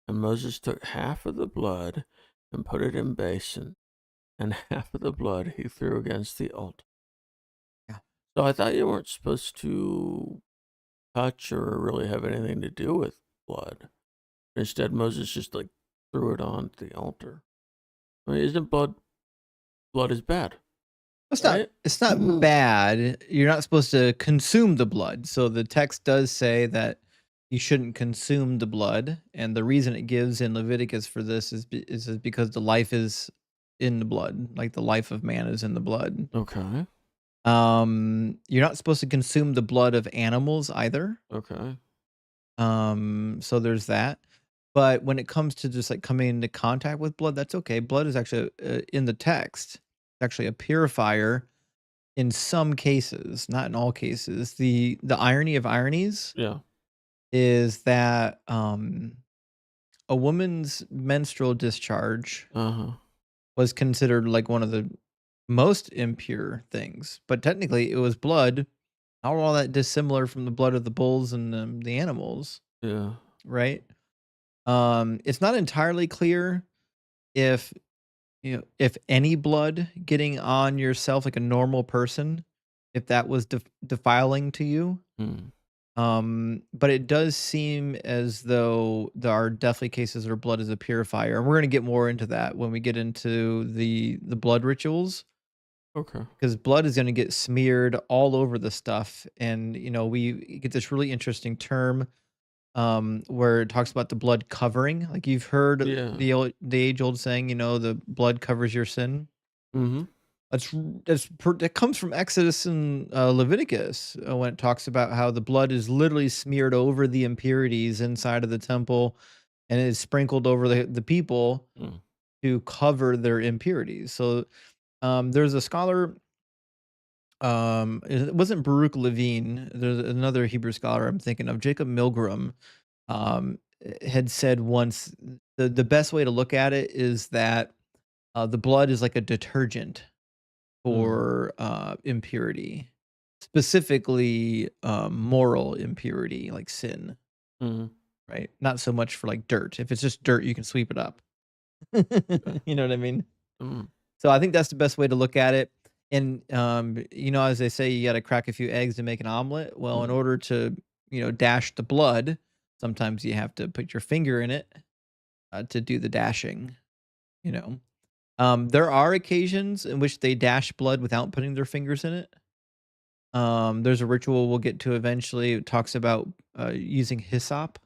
And Moses took half of the blood and put it in basin, and half of the blood he threw against the altar. Yeah. So I thought you weren't supposed to touch or really have anything to do with blood. Instead, Moses just like threw it on the altar. I mean, isn't blood is bad? Right? It's not bad. You're not supposed to consume the blood. So the text does say that you shouldn't consume the blood, and the reason it gives in Leviticus for this is because the life is in the blood, like the life of man is in the blood. Okay. You're not supposed to consume the blood of animals either. Okay. So there's that. But when it comes to just like coming into contact with blood, that's okay. Blood is actually in the text, actually a purifier in some cases, not in all cases. The irony of ironies Yeah. is that a woman's menstrual discharge was considered like one of the most impure things, but technically it was blood, not all that dissimilar from the blood of the bulls and the animals. Yeah. Right? It's not entirely clear if if any blood getting on yourself like a normal person, if that was defiling to you. But it does seem as though there are definitely cases where blood is a purifier, and we're gonna get more into that when we get into the blood rituals. Okay. Because blood is gonna get smeared all over the stuff, and we get this really interesting term where it talks about the blood covering. Like you've heard Yeah. the age old saying, the blood covers your sin. Mm-hmm. That comes from Exodus and Leviticus when it talks about how the blood is literally smeared over the impurities inside of the temple, and it is sprinkled over the people to cover their impurities. So there's a scholar. It wasn't Baruch Levine. There's another Hebrew scholar I'm thinking of, Jacob Milgram, had said once the best way to look at it is that the blood is like a detergent for impurity, specifically moral impurity, like sin, right? Not so much for like dirt. If it's just dirt, you can sweep it up. You know what I mean? So I think that's the best way to look at it. And as they say, you got to crack a few eggs to make an omelet. Well, in order to dash the blood, sometimes you have to put your finger in it to do the dashing. There are occasions in which they dash blood without putting their fingers in it. There's a ritual we'll get to eventually. It talks about using hyssop,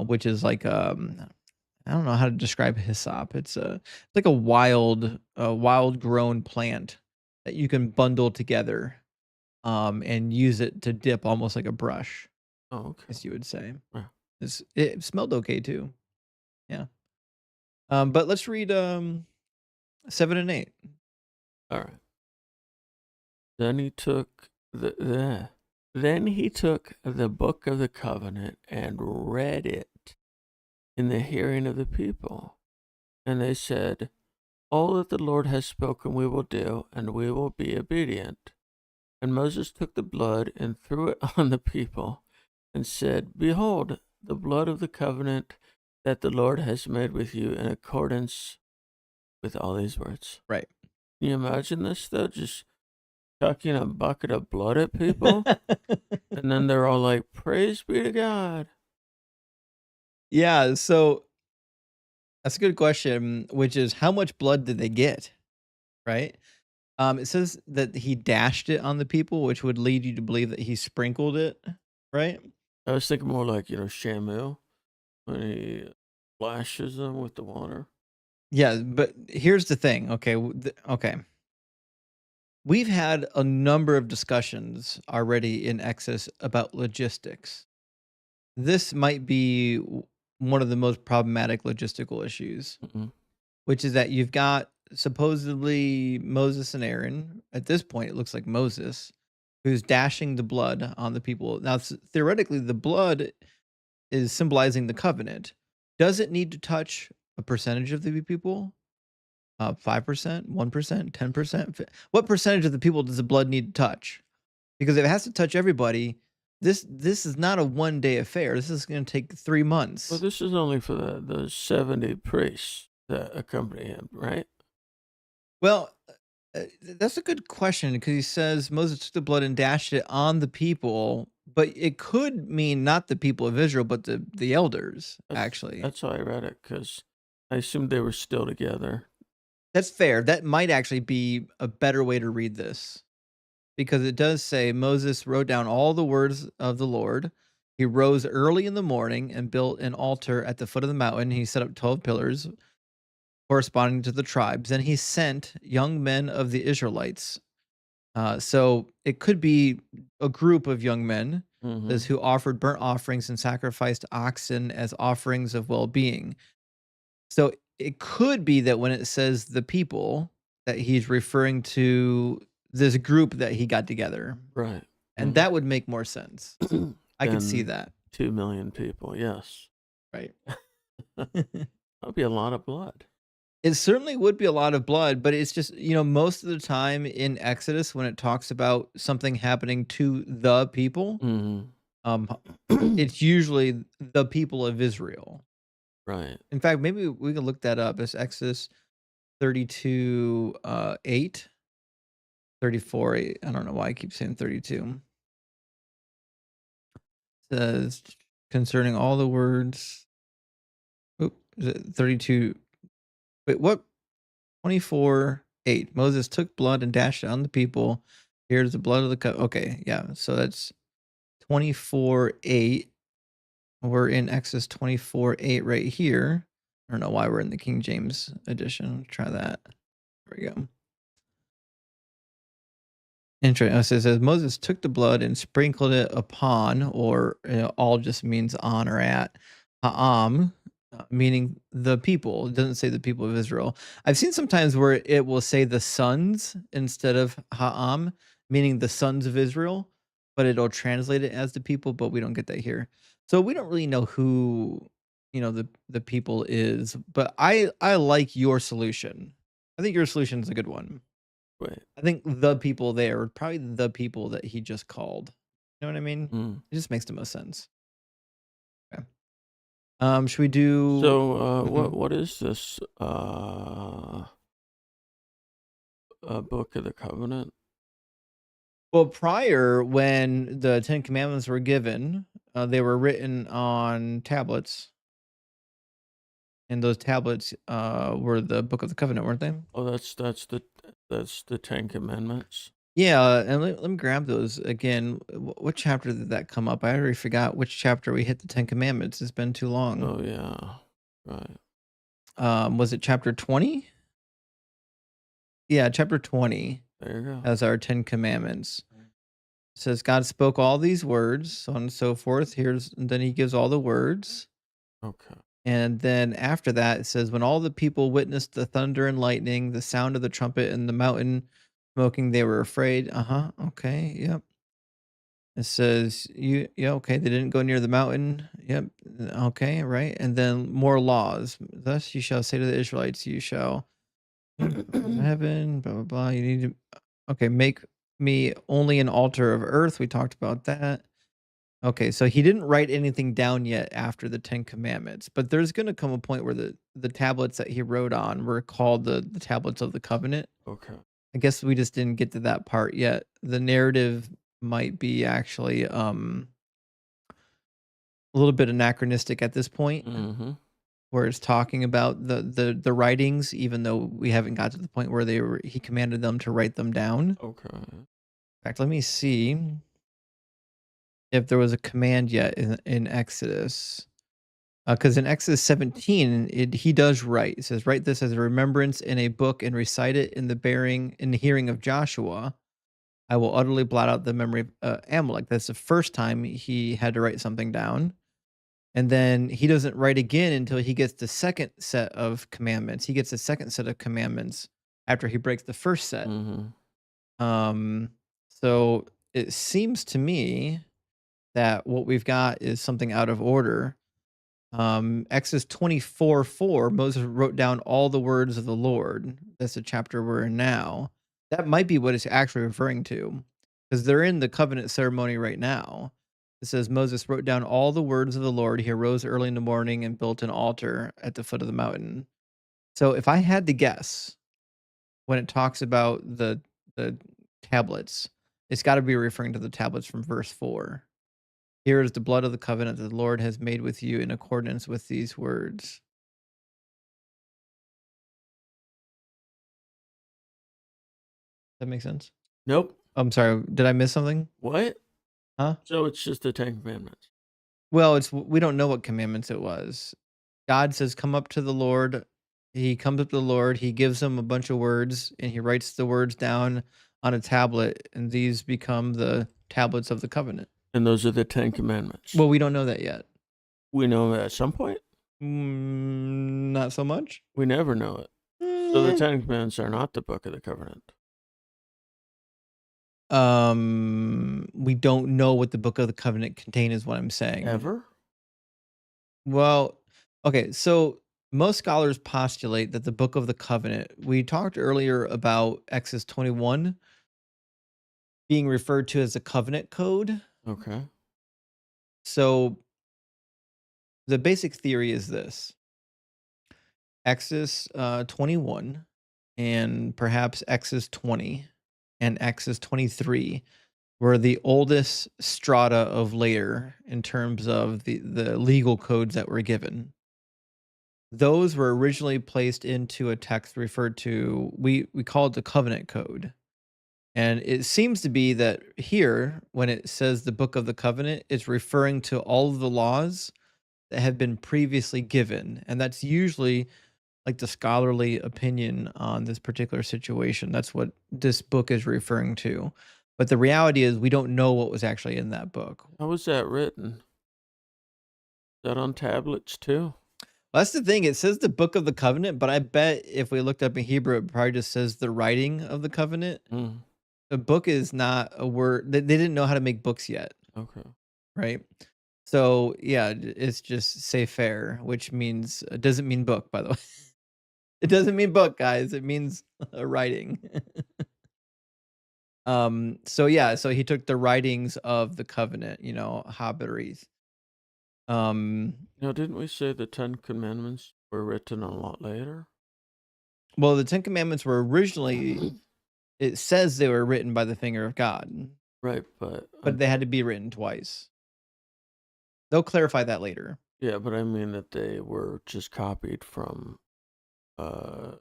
which is like I don't know how to describe hyssop. It's like a wild grown plant that you can bundle together and use it to dip almost like a brush, Oh, okay. as you would say. Yeah. It smelled okay too. Yeah. But let's read 7 and 8. All right. Then he took then he took the book of the covenant and read it in the hearing of the people. And they said, all that the Lord has spoken we will do, and we will be obedient. And Moses took the blood and threw it on the people and said, behold, the blood of the covenant that the Lord has made with you in accordance with all these words. Right. Can you imagine this, though? Just chucking a bucket of blood at people, and then they're all like, "Praise be to God." Yeah, so that's a good question, which is how much blood did they get, right? It says that he dashed it on the people, which would lead you to believe that he sprinkled it, right? I was thinking more like, Shamu when he flashes them with the water. Yeah, but here's the thing, okay, okay. We've had a number of discussions already in Exodus about logistics. This might be one of the most problematic logistical issues, Mhm. which is that you've got supposedly Moses and Aaron. At this point, it looks like Moses, who's dashing the blood on the people. Now, theoretically, the blood is symbolizing the covenant. Does it need to touch a percentage of the people? 5%, 1%, 10%? What percentage of the people does the blood need to touch? Because if it has to touch everybody, this is not a one-day affair. This is gonna take 3 Well, months. this is only for the 70 priests that accompany him, right? Well, that's a good question because he says Moses took the blood and dashed it on the people, but it could mean not the people of Israel, but the elders, actually. That's how I read it, because I assumed they were still together. That's fair. That might actually be a better way to read this because it does say Moses wrote down all the words of the Lord. He rose early in the morning and built an altar at the foot of the mountain. He set up 12 pillars corresponding to the tribes. And he sent young men of the Israelites. So it could be a group of young men says, Mhm. who offered burnt offerings and sacrificed oxen as offerings of well being. So it could be that when it says the people, that he's referring to this group that he got together. Right. And that would make more sense. I could see Than that. 2,000,000 people, yes. Right. That'd be a lot of blood. It certainly would be a lot of blood, but it's just, most of the time in Exodus when it talks about something happening to the people, Mhm. um, it's usually the people of Israel. Right. In fact, maybe we can look that up. It's Exodus 32, 8, 34, 8. I don't know why I keep saying 32. Says concerning all the words. Oop, is it 32? Wait, what? 24, 8. Moses took blood and dashed it on the people. Here's the blood of the cup. Okay, yeah. So that's 24, 8. We're in Exodus 24, 8 right here. I don't know why we're in the King James edition. Try that. There we go. Interesting. So it says Moses took the blood and sprinkled it upon, or all just means on or at Ha'am, meaning the people. It doesn't say the people of Israel. I've seen sometimes where it will say the sons instead of Ha'am, meaning the sons of Israel, but it'll translate it as the people. But we don't get that here, so we don't really know who the people is. But I like your solution. I think your solution is a good one. Right. I think the people there are probably the people that he just called. You know what I mean? Mm. It just makes the most sense. Okay. Should we do So, mhm. what is this, Book of the Covenant? Well, prior when the 10 commandments were given, they were written on tablets, and those tablets, were the book of the covenant, weren't they? Oh, that's the 10 Commandments? Yeah, and let me grab those again. What chapter did that come up? I already forgot which chapter we hit the 10 commandments. It's been too long. Oh, yeah. Right. Was it chapter 20? Yeah, chapter 20 There you go. has our 10 commandments. It says God spoke all these words, so on and so forth. And then he gives all the words. Okay. And then after that, it says, when all the people witnessed the thunder and lightning, the sound of the trumpet, and the mountain smoking, they were afraid. Uh huh. Okay. Yep. It says, yeah, okay. They didn't go near the mountain. Yep. Okay. Right. And then more laws. Thus you shall say to the Israelites, you shall from heaven, blah, blah, blah. You need to, okay, make me only an altar of earth. We talked about that. Okay, so he didn't write anything down yet after the 10 commandments, but there's going to come a point where the tablets that he wrote on were called the tablets of the covenant. Okay. I guess we just didn't get to that part yet. The narrative might be actually a little bit anachronistic at this point, Mhm. where it's talking about the writings, even though we haven't got to the point where he commanded them to write them down. In Okay. fact, let me see if there was a command yet in Exodus. Because in Exodus 17, he does write. It says, "Write this as a remembrance in a book and recite it in the hearing of Joshua. I will utterly blot out the memory of Amalek." That's the first time he had to write something down. And then he doesn't write again until he gets the second set of commandments. He gets the second set of commandments after he breaks the first set. Mhm. Um, so it seems to me that what we've got is something out of order. Exodus 24:4, Moses wrote down all the words of the Lord. That's the chapter we're in now. That might be what it's actually referring to, because they're in the covenant ceremony right now. It says Moses wrote down all the words of the Lord. He arose early in the morning and built an altar at the foot of the mountain. So if I had to guess, when it talks about the tablets, it's got to be referring to the tablets from verse 4. Here is the blood of the covenant that the Lord has made with you in accordance with these words. That makes sense? Nope. I'm sorry, did I miss something? What? Huh? So it's just the Ten Commandments. Well, we don't know what commandments it was. God says, "Come up to the Lord." He comes up to the Lord, he gives him a bunch of words, and he writes the words down on a tablet, and these become the tablets of the covenant. And those are the Ten Commandments. Well, we don't know that yet. We know at some point. Not so much. We never know it. So the Ten Commandments are not the book of the covenant. We don't know what the book of the covenant contain is what I'm saying. Ever? Well, okay, so most scholars postulate that the book of the covenant, we talked earlier about Exodus 21 being referred to as a covenant code. Okay. So the basic theory is this: Exodus 21 and perhaps Exodus 20 and Exodus 23 were the oldest strata of later in terms of the legal codes that were given. Those were originally placed into a text referred to, we call it the covenant code. And it seems to be that here, when it says the book of the covenant, it's referring to all of the laws that have been previously given. And that's usually like the scholarly opinion on this particular situation. That's what this book is referring to. But the reality is, we don't know what was actually in that book. How was that written? Is that on tablets too? Well, that's the thing. It says the book of the covenant, but I bet if we looked up in Hebrew, it probably just says the writing of the covenant. Mm. A book is not a word. They didn't know how to make books yet, Okay. right? So yeah, it's just sefer, which means it doesn't mean book, by the way. It doesn't mean book, guys. It means a writing. So yeah, so he took the writings of the covenant, Habaris. Um, Now, didn't we say the Ten Commandments were written a lot later? well, the Ten Commandments were originally, it says they were written by the finger of God, Right, but but they had to be written twice. They'll clarify that later. yeah, but I mean that they were just copied from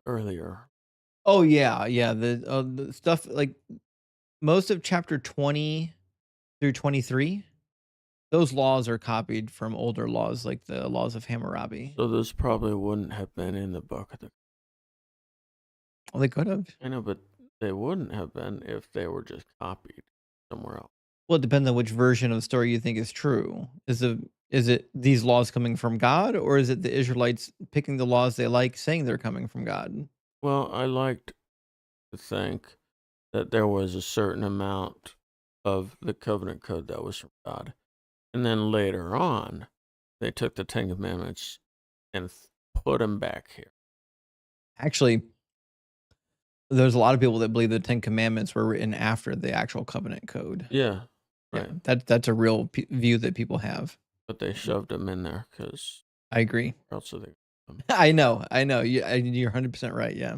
earlier. Oh yeah, yeah. The stuff like most of chapter 20 through 23, those laws are copied from older laws, like the laws of Hammurabi. So those probably wouldn't have been in the book of the. Well, they could have. I know, but they wouldn't have been if they were just copied somewhere else. Well, it depends on which version of the story you think is true. Is it these laws coming from God, or is it the Israelites picking the laws they like, saying they're coming from God? Well, I liked to think that there was a certain amount of the covenant code that was from God. And then later on, they took the Ten Commandments and put them back here. Actually, there's a lot of people that believe the Ten Commandments were written after the actual covenant code. Yeah, Yeah, right. that's a real view that people have. But they shoved them in there because I agree. else are they? I know. You're 100% right. Yeah.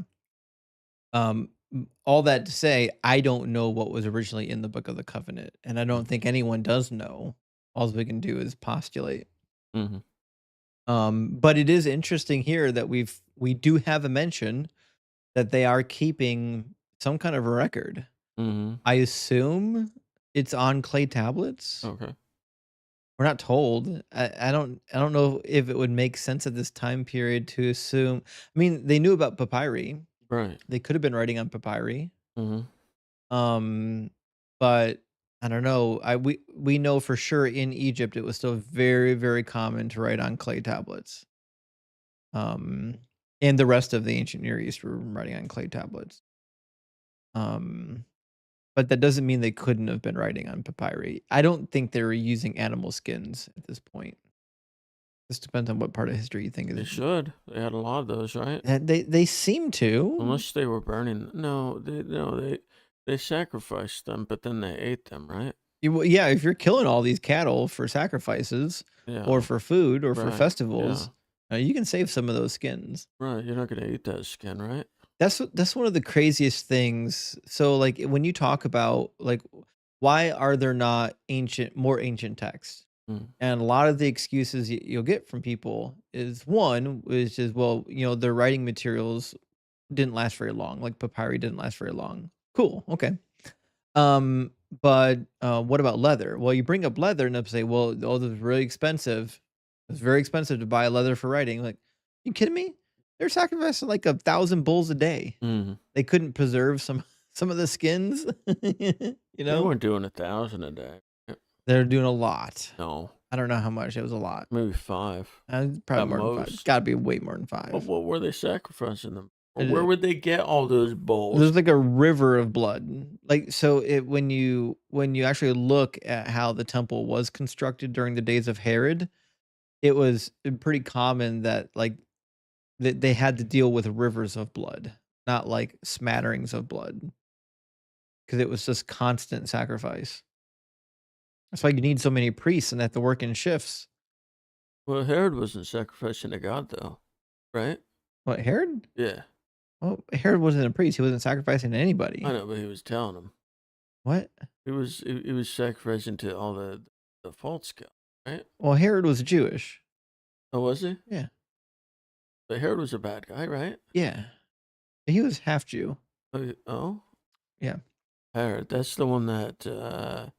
all that to say, I don't know what was originally in the Book of the Covenant, and I don't think anyone does know. All we can do is postulate. Mhm. But it is interesting here that we do have a mention that they are keeping some kind of a record. Mhm. I assume it's on clay tablets. Okay. We're not told. I don't know if it would make sense at this time period to assume. I mean, they knew about papyri. Right. They could have been writing on papyri. Mhm. Um, but I don't know. We know for sure in Egypt it was still very, very common to write on clay tablets. Um, and the rest of the ancient Near East were writing on clay tablets. Um, but that doesn't mean they couldn't have been writing on papyri. I don't think they were using animal skins at this point. This depends on what part of history you think They is. should. They had a lot of those, right? They seem to. Unless they were burning. No, they sacrificed them, but then they ate them, right? Well, yeah, if you're killing all these cattle for sacrifices or Yeah. for food or for Right. Yeah. festivals, you can save some of those skins. Right. You're not gonna eat that skin, right? That's one of the craziest things. So, like, when you talk about, like, why are there not more ancient texts? Mm. And a lot of the excuses you'll get from people is one, which is, well, their writing materials didn't last very long. Like papyri didn't last very long. Cool. Okay. But what about leather? Well, you bring up leather and they'll say, well, oh, this is really expensive. It's very expensive to buy leather for writing. Like, you kidding me? They're sacrificing like 1,000 bulls a day. Mhm. They couldn't preserve some of the skins. They weren't doing 1,000 a day. They're doing a lot. No, I don't know how much. It was a lot. maybe 5 Probably at more than five. It's most. got to be way more than But five. what were they sacrificing them for? Where It- would they get all those bulls? There's like a river of blood. Like, so when you actually look at how the temple was constructed during the days of Herod, it was pretty common that, like, that they had to deal with rivers of blood, not like smatterings of blood, because it was just constant sacrifice. That's why you need so many priests and they have to work in shifts. Well, Herod wasn't sacrificing to God, though, right? What, Herod? Yeah, Well, Herod wasn't a priest. He wasn't sacrificing to I anybody. know, but he was telling them. What? He was sacrificing to all the false gods, right? Well, Herod was Jewish. Oh, was he? Yeah. But Herod was a bad guy, right? Yeah. He was half Jew. Oh, Yeah. Herod. That's the one that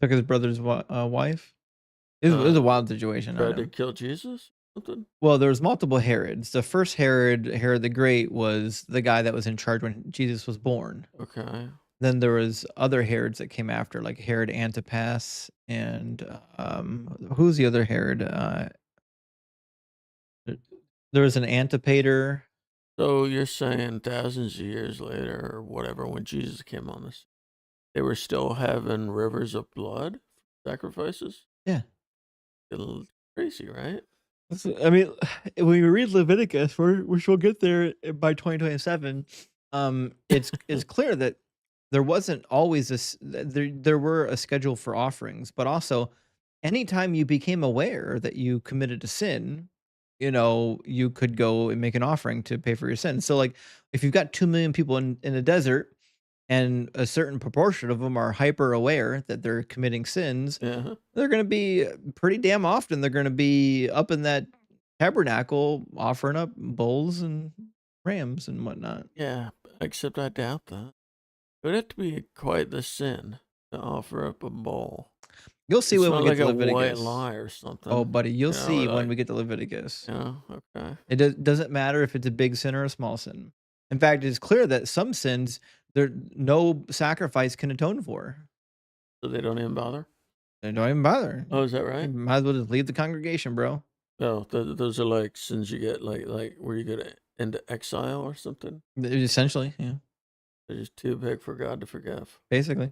Took his brother's wife. It was a wild situation. I tried to know. kill Jesus. Something. Well, there was multiple Herods. The first Herod, Herod the Great, was the guy that was in charge when Jesus was born. Okay. Then there was other Herods that came after, like Herod Antipas, and who's the other Herod? There was an Antipater. So you're saying thousands of years later, or whatever, when Jesus came on this, they were still having rivers of blood sacrifices? Yeah. It's crazy, right? I mean, when you read Leviticus, which we'll get there by 2027, it's clear that there wasn't always this. There were a schedule for offerings, but also anytime you became aware that you committed a sin, you could go and make an offering to pay for your sin. So, like, if you've got 2 million people in a desert, and a certain proportion of them are hyper aware that they're committing sins, Yeah. they're going to be pretty damn often. They're going to be up in that tabernacle offering up bulls and rams and whatnot. Yeah, except I doubt that. It would have to be quite the sin to offer up a bowl. You'll see It's when we not get like to a white Leviticus. lie or something. Oh, buddy, you'll see when Like, we get to Leviticus. yeah, okay. It doesn't matter if it's a big sin or a small sin. In fact, it's clear that some sins there no sacrifice can atone for. So they don't even bother? They don't even bother. Oh, is that You right? might as well just leave the congregation, bro. Oh, those are like sins you get, like where you get into exile or something? Essentially, yeah, They're just too big for God to forgive. basically.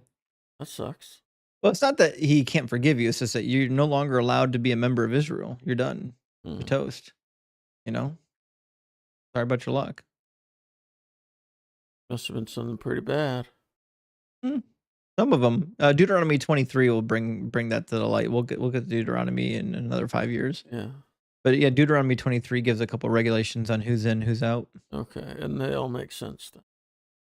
That sucks. Well, it's not that he can't forgive you. It's just that you're no longer allowed to be a member of Israel. You're done. You're Mm. toast. You know? Sorry about your luck. Must have been something pretty bad. Hmm. Some of them. Deuteronomy 23 will bring that to the light. We'll get to Deuteronomy in another 5 years. Yeah. But yeah, Deuteronomy 23 gives a couple regulations on who's in, who's out. Okay, and they all make sense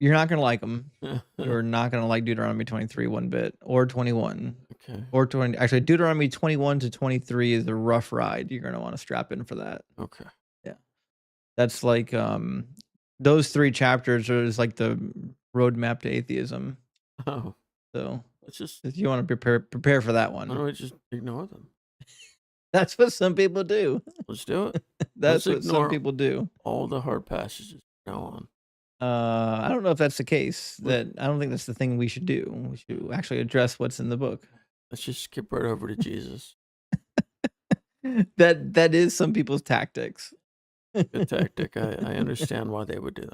You're not gonna like them. then. You're not gonna like Deuteronomy 23 one bit, or 21, Okay, or 20. Actually, Deuteronomy 21 to 23 is a rough ride. You're gonna want to strap in for that. okay. Yeah, that's like those 3 chapters is like the roadmap to atheism. Oh, So let's just if you want to prepare for that why one. don't we just ignore them? That's what some people do. Let's do it. Let's That's what some ignore people do. all the hard passages from now on. I don't know if that's the case. Let- I don't think that's the thing we should do. We should actually address what's in the book. Let's just skip right over to Jesus. That is some people's tactics. Good tactic. I understand why they would do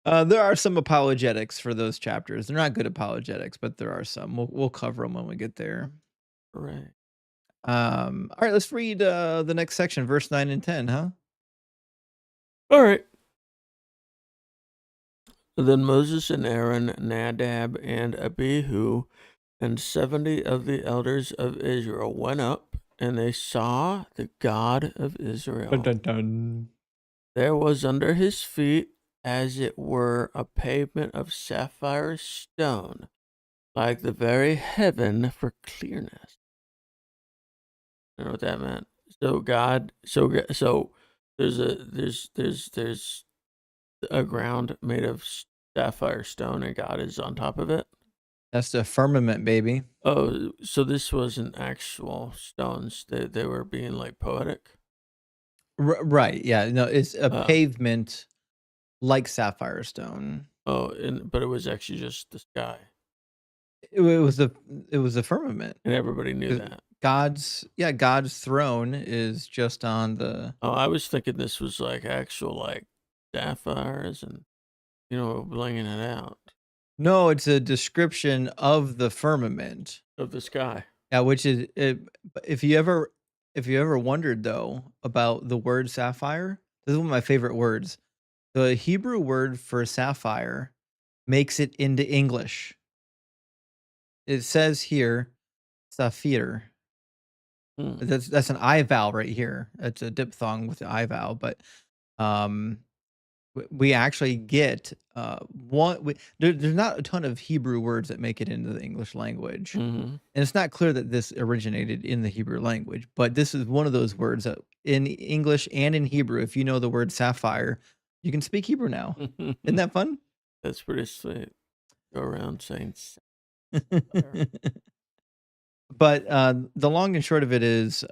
that. There are some apologetics for those chapters. They're not good apologetics, but there are some. We'll cover them when we get there. Right. All right, let's read the next section, verse 9 and 10, huh? All right. Then Moses and Aaron, Nadab and Abihu, and 70 of the elders of Israel went up, and they saw the God of Israel. Dun, dun, dun. There was under his feet, as it were, a pavement of sapphire stone, like the very heaven for clearness. I don't know what that meant. So God, so there's a ground made of sapphire stone, and God is on top of it. That's the firmament, baby. Oh, so this wasn't actual stones. They were being like poetic. Right. Yeah. No, it's a pavement like sapphire stone. Oh, but it was actually just the sky. It was a firmament. And everybody knew that. God's throne is just on the. Oh, I was thinking this was like actual like sapphires and blinging it out No, it's a description of the firmament of the sky. Yeah, which is if you ever wondered though about the word sapphire, this is one of my favorite words. The Hebrew word for sapphire makes it into English. It says here, saphir. That's an I vowel right here. It's a diphthong with the I vowel, but we actually get there's not a ton of Hebrew words that make it into the English language. And it's not clear that this originated in the Hebrew language, but this is one of those words that in English and in Hebrew, if you know the word sapphire, you can speak Hebrew now. Isn't that fun? That's pretty sweet. Go around saying But the long and short of it is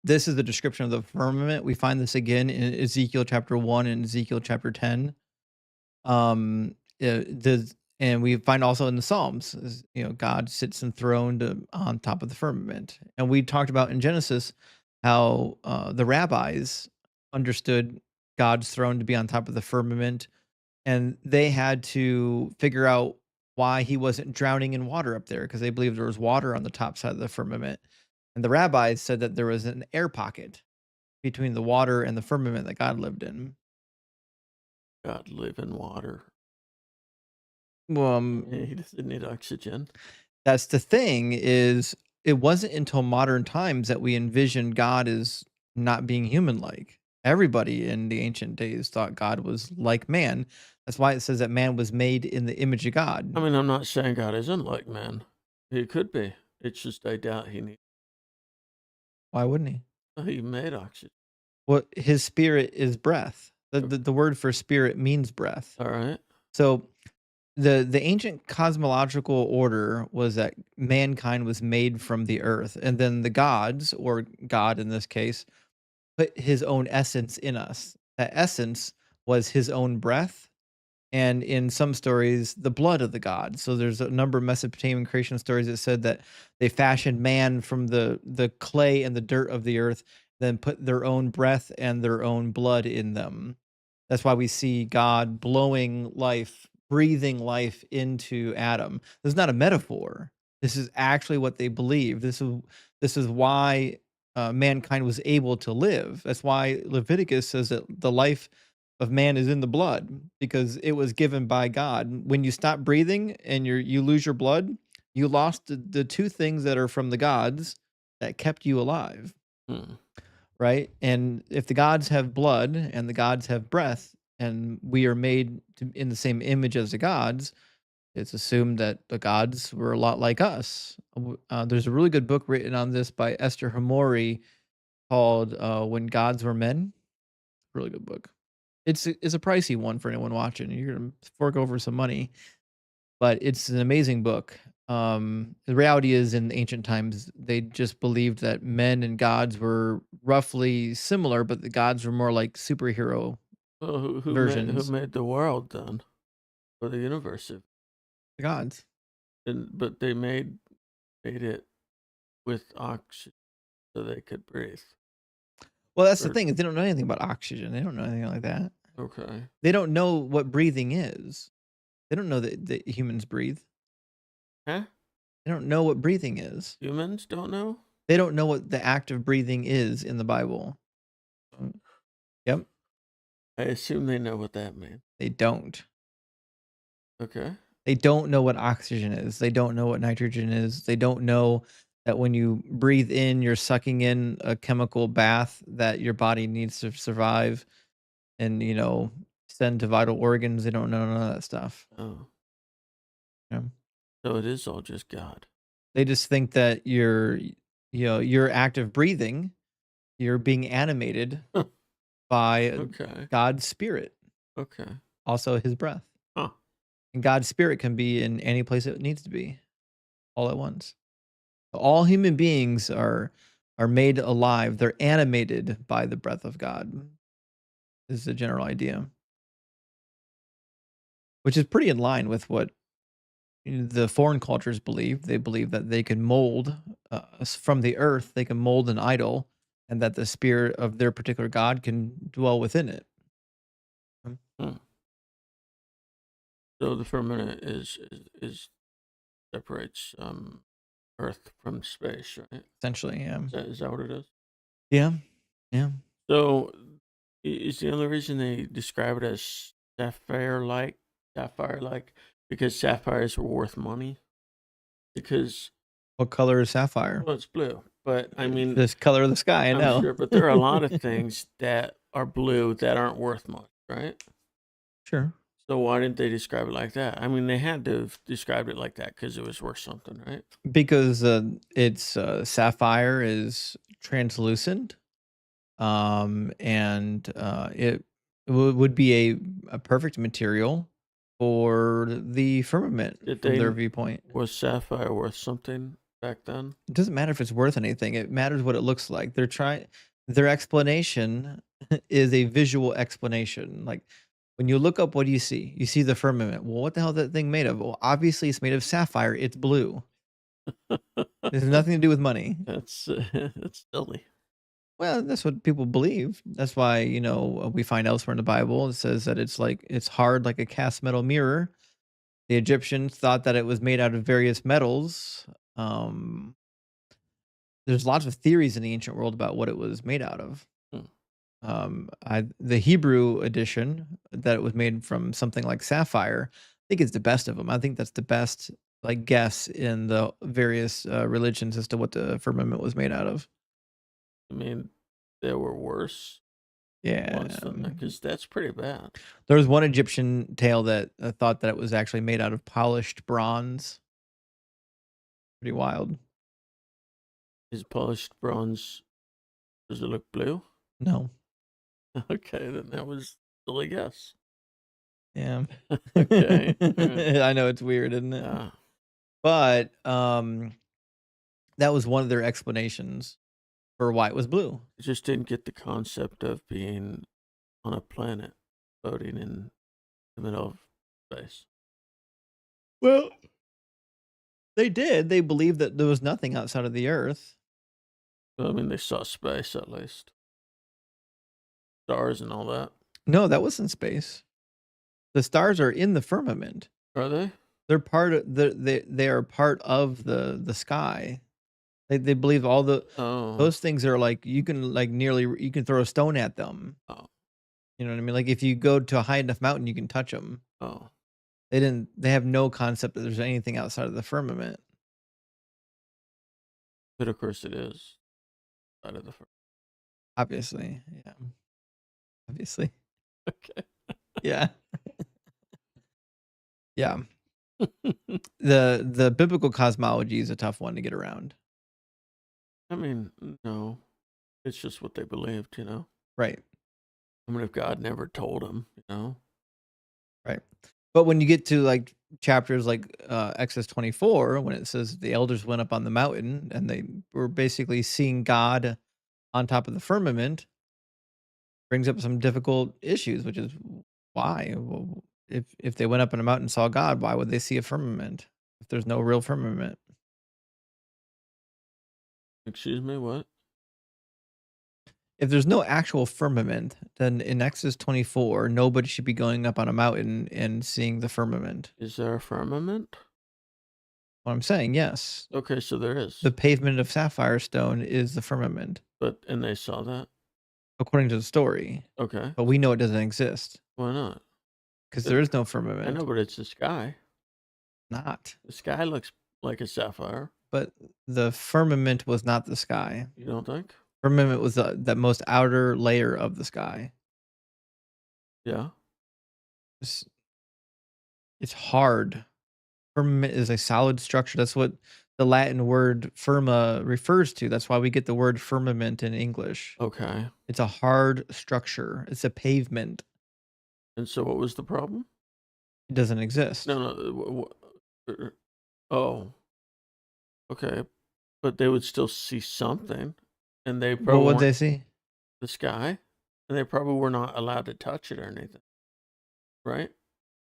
this is the description of the firmament. We find this again in Ezekiel chapter 1 and Ezekiel chapter 10. And we find also in the Psalms, God sits enthroned on top of the firmament. And we talked about in Genesis how the rabbis understood God's throne to be on top of the firmament, and they had to figure out why he wasn't drowning in water up there because they believed there was water on the top side of the firmament. And the rabbis said that there was an air pocket between the water and the firmament that God lived in. God live in water. Well, he doesn't need oxygen. That's the thing is it wasn't until modern times that we envisioned God as not being human-like. Everybody in the ancient days thought God was like man. That's why it says that man was made in the image of God. I mean, I'm not saying God isn't like man. He could be. It's just I doubt he needs. Why wouldn't he? He made oxygen. Well, his spirit is breath. The word for spirit means breath. All right. So the ancient cosmological order was that mankind was made from the earth, and then the gods, or God in this case, put his own essence in us. That essence was his own breath, and in some stories, the blood of the gods. So there's a number of Mesopotamian creation stories that said that they fashioned man from the clay and the dirt of the earth, then put their own breath and their own blood in them. That's why we see God blowing life, breathing life into Adam. This is not a metaphor. This is actually what they believe. This is why mankind was able to live. That's why Leviticus says that the life of man is in the blood, because it was given by God. When you stop breathing and you lose your blood, you lost the two things that are from the gods, that kept you alive, Hmm. right? And if the gods have blood and the gods have breath, and we are made in the same image as the gods, it's assumed that the gods were a lot like us. There's a really good book written on this by Esther Hamori called "When Gods Were Men." Really good book. It's a pricey one for anyone watching. You're gonna fork over some money, but it's an amazing book. The reality is, in ancient times, they just believed that men and gods were roughly similar, but the gods were more like superhero Well, who versions. made the world then, or the universe? The gods. But they made it with oxygen so they could breathe. Well, that's the Or thing is they don't know anything about oxygen. They don't know anything like that. okay, They don't know what breathing is. They don't know that humans breathe. huh? They don't know what breathing is. Humans don't know. They don't know what the act of breathing is in the Bible. Mm, yep, I assume they know what that means. they don't. Okay. They don't know what oxygen is. They don't know what nitrogen is. They don't know that when you breathe in, you're sucking in a chemical bath that your body needs to survive and, send to vital organs. They don't know none of that stuff. Oh, Yeah. so it is all just God. They just think that your act of breathing, you're being animated by Okay. God's spirit, Okay. also his breath. Huh. And God's spirit can be in any place it needs to be all at once. All human beings are made alive. They're animated by the breath of God, is the general idea, which is pretty in line with what the foreign cultures believe. They believe that they can mold from the earth, they can mold an idol, and that the spirit of their particular God can dwell within it. Mm, Hmm. So the firmament is separates Earth from space, right? essentially, yeah. Is that what it is? Yeah. Yeah. So is the only reason they describe it as sapphire like because sapphires were worth money? Because What color is sapphire? well, it's blue, but I mean, This color of the sky, I I'm know. sure, but there are a lot of things that are blue that aren't worth much, right? Sure. So why didn't they describe it like that? I mean, they had to have described it like that because it was worth something, right? Because it's sapphire is translucent, and it would be a perfect material for the firmament Did from their they viewpoint. Was sapphire worth something back then? It doesn't matter if it's worth anything. It matters what it looks like. Their explanation is a visual explanation. Like when you look up, what do you see? You see the firmament. Well, what the hell is that thing made of? Well, obviously it's made of sapphire. It's blue. It has nothing to do with money. That's silly. Well, that's what people believe. That's why, we find elsewhere in the Bible, it says that it's hard like a cast metal mirror. The Egyptians thought that it was made out of various metals. Um, there's lots of theories in the ancient world about what it was made out of. Hmm. The Hebrew edition that it was made from something like sapphire, I think it's the best of them. I think that's the best like guess in the various religions as to what the firmament was made out of. I mean, there were worse Yeah. ones than that because that's pretty bad. There was one Egyptian tale that thought that it was actually made out of polished bronze. Pretty wild. Is polished bronze, does it look blue? No. Okay, then that was a silly guess. Yeah. Okay. Yeah. I know it's weird, isn't it? Yeah. But that was one of their explanations for why it was blue. I just didn't get the concept of being on a planet floating in the middle of space. Well, they did. They believed that there was nothing outside of the earth. I mean, they saw space at least, stars and all that. No, that was in space. The stars are in the firmament. Are they? They're part of they are part of the sky. They believe all Oh. those things are like you can like nearly you can throw a stone at them. Oh. You know what I mean? Like if you go to a high enough mountain, you can touch them. Oh. They have no concept that there's anything outside of the firmament. But of course it is. Out of the first. Obviously, yeah. Obviously, Okay. yeah, yeah. The biblical cosmology is a tough one to get around. I mean, no. It's just what they believed, you know? Right, I mean, if God never told them, you know? right. But when you get to like chapters like Exodus 24, when it says the elders went up on the mountain and they were basically seeing God on top of the firmament, brings up some difficult issues, which is why. Well, if they went up on a mountain and saw God, why would they see a firmament if there's no real firmament? Excuse me, what? If there's no actual firmament, then in Exodus 24, nobody should be going up on a mountain and seeing the firmament. Is there a firmament? What I'm saying, yes. Okay, so there is. The pavement of sapphire stone is the firmament, And they saw that? according to the story. Okay. But we know it doesn't exist Why not? because there is no I firmament. know, but it's the sky. Not. The sky looks like a sapphire. But the firmament was not the sky. You don't think? Firmament was the most outer layer of the sky. Yeah. It's, it's hard. Firmament is a solid structure. That's what the Latin word firma refers to. That's why we get the word firmament in English. Okay. It's a hard structure. It's a pavement. And so what was the problem? It doesn't exist. No. Oh. Okay. But they would still see something. And they probably What would they see? the sky. And they probably were not allowed to touch it or anything. Right?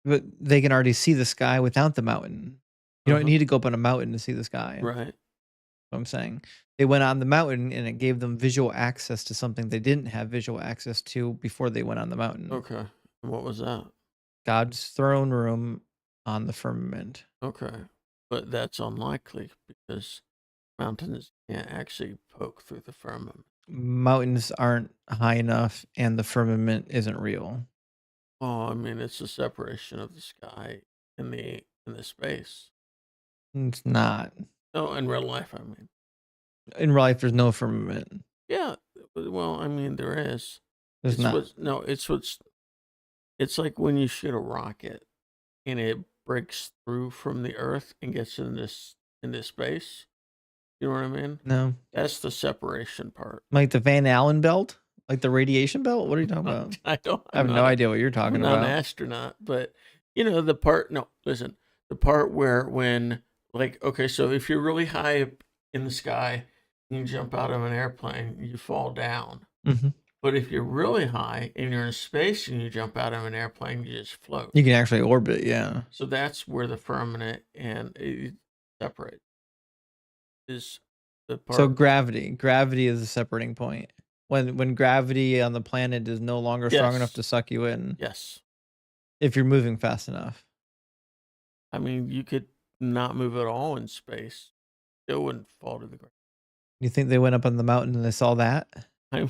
But they can already see the sky without the mountain. You don't need to go up on a mountain to see the sky. Right. What I'm saying. They went on the mountain and it gave them visual access to something they didn't have visual access to before they went on the mountain. Okay. And what was that? God's throne room on the firmament. Okay. But that's unlikely because mountains can't actually poke through the firmament. Mountains aren't high enough and the firmament isn't real. Oh, I mean, it's a separation of the sky and the space. It's not. No, in real life, I mean. In real life, there's no firmament. Yeah. Well, I mean, there is. There's not. It's like when you shoot a rocket and it breaks through from the earth and gets into space. You know what I mean? No. That's the separation part. Like the Van Allen belt? Like the radiation belt? What are you talking about? I have no idea what you're talking I'm about. not an astronaut, but you know the part. No, listen, the part where when okay, so if you're really high up in the sky, and you jump out of an airplane, you fall down. Mm-hmm. But if you're really high and you're in space and you jump out of an airplane, you just float. You can actually orbit, yeah. So that's where the firmament and it separate. Is the part. So gravity is a separating point. When gravity on the planet is no longer strong enough to suck you in. Yes. If you're moving fast enough. I mean, you could not move at all in space. It wouldn't fall to the ground. You think they went up on the mountain and they saw that? I'm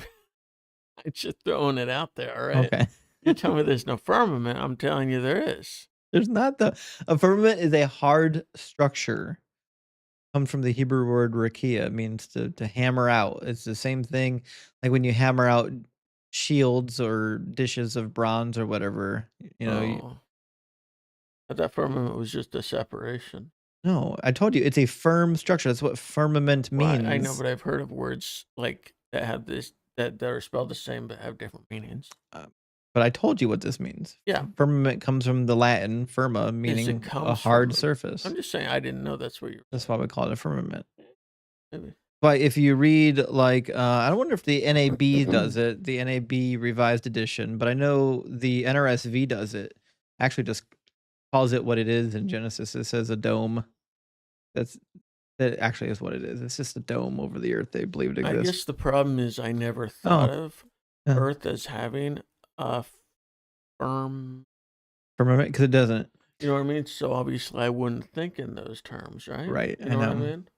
just throwing it out there, all right? Okay. You tell me there's no firmament. I'm telling you there is. There's not a firmament is a hard structure. Comes from the Hebrew word rakia. It means to hammer out. It's the same thing like when you hammer out shields or dishes of bronze or whatever. You know. But that firmament was just a separation. No, I told you it's a firm structure. That's what firmament means. Well, I know, but I've heard of words like that have that are spelled the same but have different meanings. But I told you what this means. Yeah. Firmament comes from the Latin firma, meaning a hard surface. I'm just saying I didn't know that's what you're. That's why we call it a firmament. Maybe. But if you read like I wonder if the NAB does it, the NAB revised edition, but I know the NRSV does it. Actually just calls it what it is in Genesis. It says a dome. That actually is what it is. It's just a dome over the earth. They believe it exists. I guess the problem is I never thought of Earth as having a firmament because it doesn't. You know what I mean? So obviously I wouldn't think in those terms, right? Right. You know what I mean?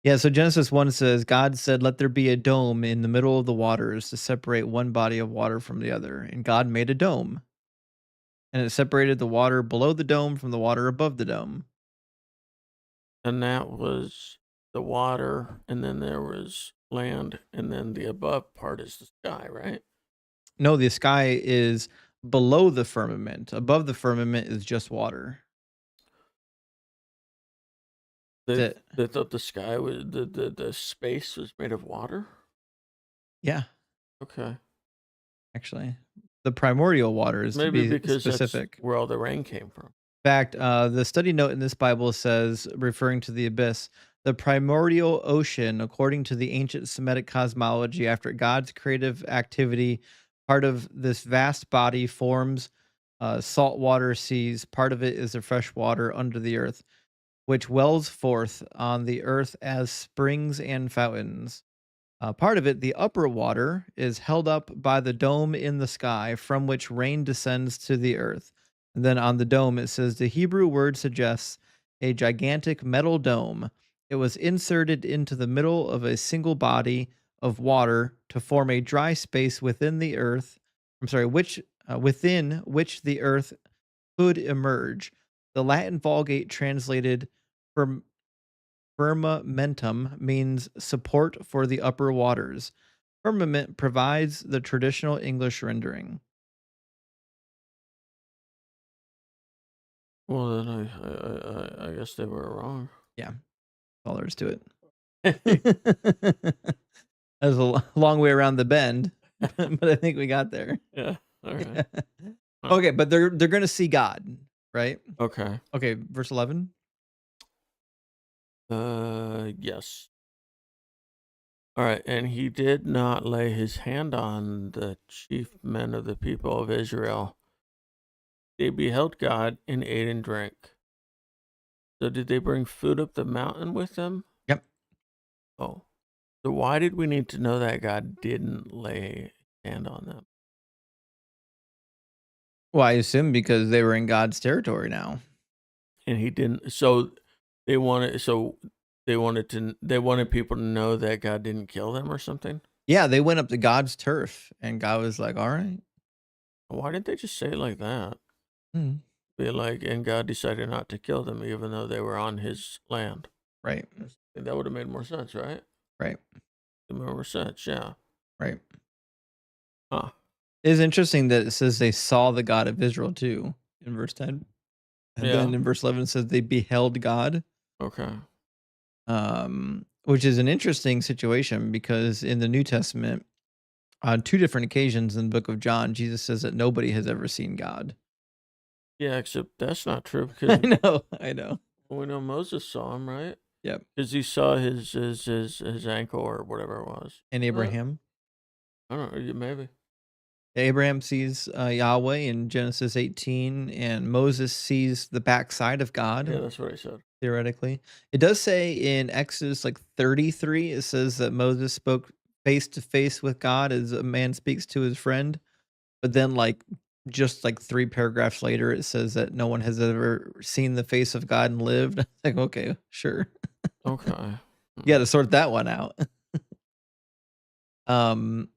Yeah, so Genesis 1 says, God said, let there be a dome in the middle of the waters to separate one body of water from the other. And God made a dome. And it separated the water below the dome from the water above the dome. And that was the water, and then there was land, and then the above part is the sky, right? No, the sky is below the firmament. Above the firmament is just water. They That's it. they thought the sky was the space was made of water? Yeah, Okay. actually. The primordial waters, to Maybe be because that's specific. where all the rain came from. Fact, the study note in this Bible says, referring to the abyss, the primordial ocean, according to the ancient Semitic cosmology, after God's creative activity, part of this vast body forms saltwater seas. Part of it is the fresh water under the earth, which wells forth on the earth as springs and fountains. Part of it, the upper water, is held up by the dome in the sky from which rain descends to the earth. And then on the dome, it says the Hebrew word suggests a gigantic metal dome. It was inserted into the middle of a single body of water to form a dry space within the earth. I'm sorry, which within which the earth could emerge. The Latin Vulgate translated from firmamentum means support for the upper waters. Firmament provides the traditional English rendering. Well, then I guess they were wrong. Yeah, all there is to it. That was a long way around the bend, but I think we got there. Yeah. All right. Okay, but they're going to see God, right? Okay. Okay, verse 11. Yes. All right, and he did not lay his hand on the chief men of the people of Israel. They beheld God and ate and drank. So did they bring food up the mountain with them? Yep. Oh. So why did we need to know that God didn't lay his hand on them? Well, I assume because they were in God's territory now. And he didn't, so they wanted people to know that God didn't kill them or something? Yeah, they went up to God's turf, and God was like, "All right." Why didn't they just say it like that? Hmm. Be like, and God decided not to kill them even though they were on his land. Right. That would have made more sense, right? Right. It made more sense, yeah. Right. Huh. It is interesting that it says they saw the God of Israel too in verse 10. And Yeah. then in verse 11 it says they beheld God. Okay. Which is an interesting situation because in the New Testament, on two different occasions in the book of John, Jesus says that nobody has ever seen God. Yeah, except that's not true I because know, I know. we know Moses saw him, right? Yep. Because he saw his ankle or whatever it was. And Abraham. I don't know, maybe. Abraham sees Yahweh in Genesis 18, and Moses sees the backside of God. Yeah, that's what I said. Theoretically, it does say in Exodus like 33, it says that Moses spoke face to face with God as a man speaks to his friend. But then, like, just like 3 paragraphs later, it says that no one has ever seen the face of God and lived. Like, okay, sure. Okay. You got to sort that one out. um,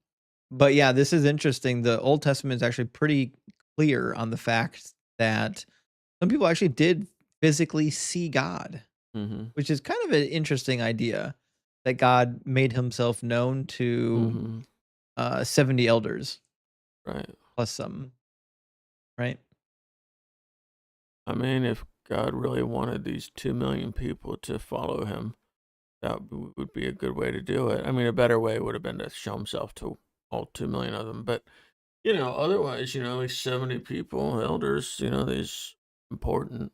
but yeah, this is interesting. The Old Testament is actually pretty clear on the fact that some people actually did physically see God, Mm-hmm. which is kind of an interesting idea that God made himself known to Mm-hmm. 70 elders Right. plus some, right? I mean, if God really wanted these 2 million people to follow him, that would be a good way to do it. I mean, a better way would have been to show himself to all 2 million of them. But, otherwise, these 70 people, elders, these important,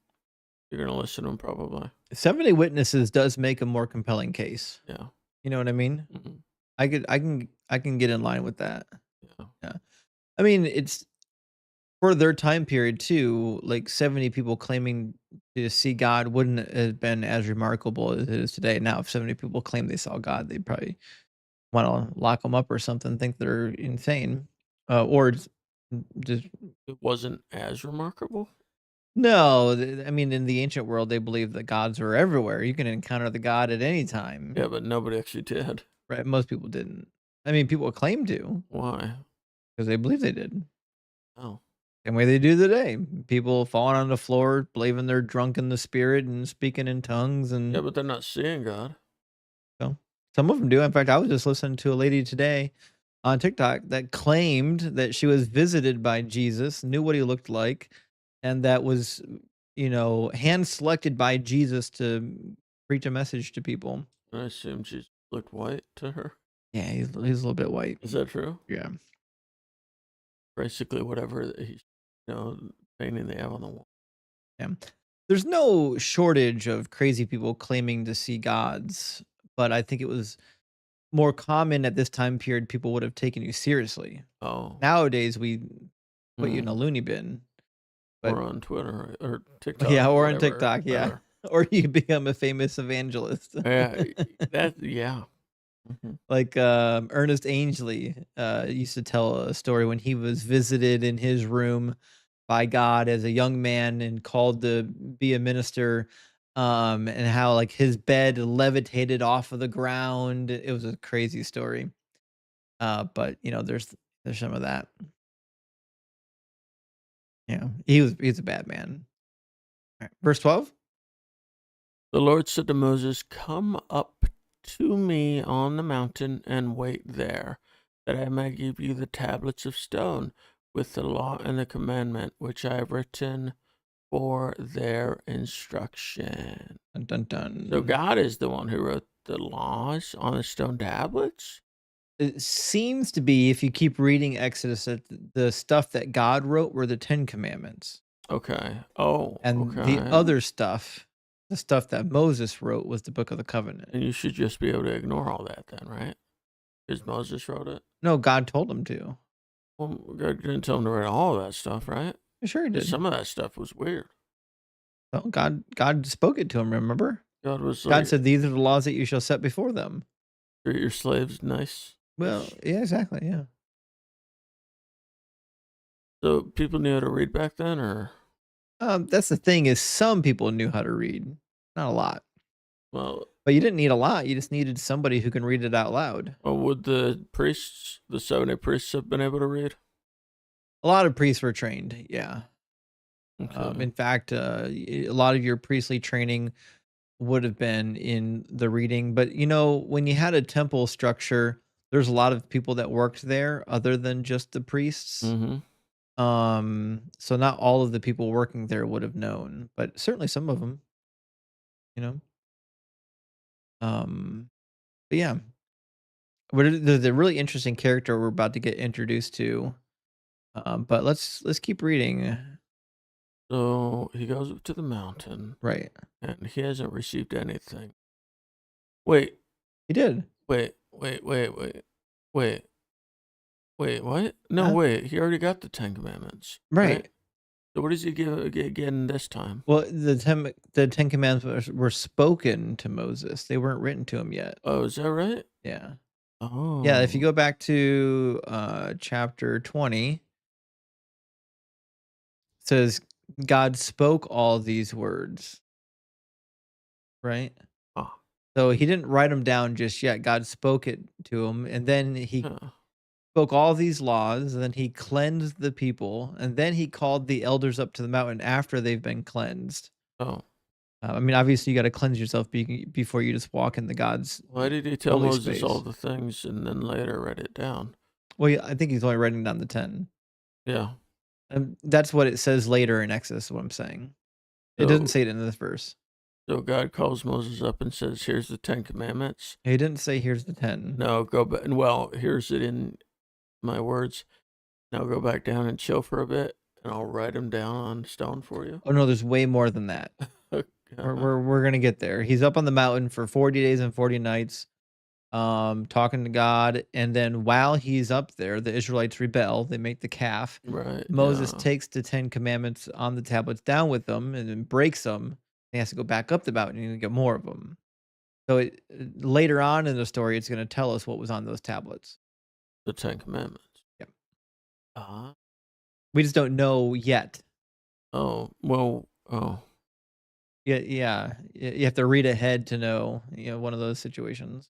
you're going to listen to them probably. 70 witnesses does make a more compelling case. Yeah. You know what I mean? Mm-hmm. I can get in line with that. Yeah. Yeah. I mean, it's for their time period too, like 70 people claiming to see God wouldn't have been as remarkable as it is today. Now, if 70 people claim they saw God, they'd probably want to lock them up or something, think they're insane. Or just It wasn't as remarkable. no, I mean, in the ancient world, they believed that gods were everywhere. You can encounter the God at any time. Yeah, but nobody actually did. Right? Most people didn't. I mean, people claim to Why? because they believe they did. Oh. Same way they do today. People falling on the floor, believing they're drunk in the spirit and speaking in tongues Yeah, and but they're not seeing God. Some of them do. In fact, I was just listening to a lady today on TikTok that claimed that she was visited by Jesus, knew what he looked like, and that was, hand selected by Jesus to preach a message to people. I assume she looked white to her. Yeah, he's a little bit white. Is that true? Yeah. Basically, whatever he's, painting they have on the wall. Yeah. There's no shortage of crazy people claiming to see gods, but I think it was more common at this time period, people would have taken you seriously. Oh. Nowadays, we put you in a loony bin. But Or on Twitter or TikTok. yeah, or on whatever, TikTok, yeah. whatever. Or you become a famous evangelist. Yeah, yeah. Like, Ernest Angley, used to tell a story when he was visited in his room by God as a young man and called to be a minister, and how, like, his bed levitated off of the ground. It was a crazy story. But, there's some of that. Yeah, he's a bad man. Alright, verse 12? The Lord said to Moses, "Come up to me on the mountain and wait there, that I may give you the tablets of stone with the law and the commandment which I have written for their instruction." Dun, dun, dun. So God is the one who wrote the laws on the stone tablets? It seems to be, if you keep reading Exodus, that the stuff that God wrote were the 10 commandments, Okay. Oh, and the okay. other stuff, the stuff that Moses wrote, was the Book of the Covenant. And you should just be able to ignore all that then, right? Because Moses wrote it? No, God told him to. Well, God didn't tell him to write all of that stuff, right? Sure he did. Some of that stuff was weird. Well, God spoke it to him, remember? God was God like, said, "These are the laws that you shall set before them." treat your slaves nice. Well, yeah, exactly, yeah. So people knew how to read back then, or? That's the thing, is some people knew how to read, not a lot. Well, But you didn't need a lot, you just needed somebody who can read it out loud. would the priests, the 70 priests, have been able to read? A lot of priests were trained, yeah. Okay. In fact, a lot of your priestly training would have been in the reading. But when you had a temple structure, there's a lot of people that worked there other than just the priests. Mm-hmm. So not all of the people working there would have known, but certainly some of them. You know. But yeah, there's a really interesting character we're about to get introduced to. But let's keep reading. So he goes up to the mountain, Right. and he hasn't received anything. Wait, He did. wait, what? No, Huh? wait, he already got the 10 Commandments. Right. So what does he getting this time? Well, the 10 Commandments were spoken to Moses. They weren't written to him yet. Oh, is that right? Yeah. Oh. Yeah, if you go back to chapter 20, it says God spoke all these words, right? Oh. So he didn't write them down just yet. God spoke it to him, and then he Yeah. spoke all these laws, and then he cleansed the people, and then he called the elders up to the mountain after they've been cleansed. Oh. I mean, obviously, you got to cleanse yourself before you just walk in the God's Why did he tell holy Moses space. all the things and then later write it down? Well, yeah, I think he's only writing down the 10. Yeah. And that's what it says later in Exodus, is what I'm saying. It doesn't say it in this verse. So God calls Moses up and says, "Here's the 10 Commandments." He didn't say, "Here's the 10." No, go back. Well, here's it in my words. Now go back down and chill for a bit, and I'll write them down on stone for you. Oh no, there's way more than that. We're gonna get there. He's up on the mountain for 40 days and 40 nights, talking to God, and then while he's up there, the Israelites rebel. They make the calf. Right. Moses Yeah. takes the 10 Commandments on the tablets down with them, and then breaks them. He has to go back up the mountain and get more of them. So later on in the story, it's going to tell us what was on those tablets. The 10 Commandments. Yep. We just don't know yet. Oh, well, Yeah. You have to read ahead to know, one of those situations.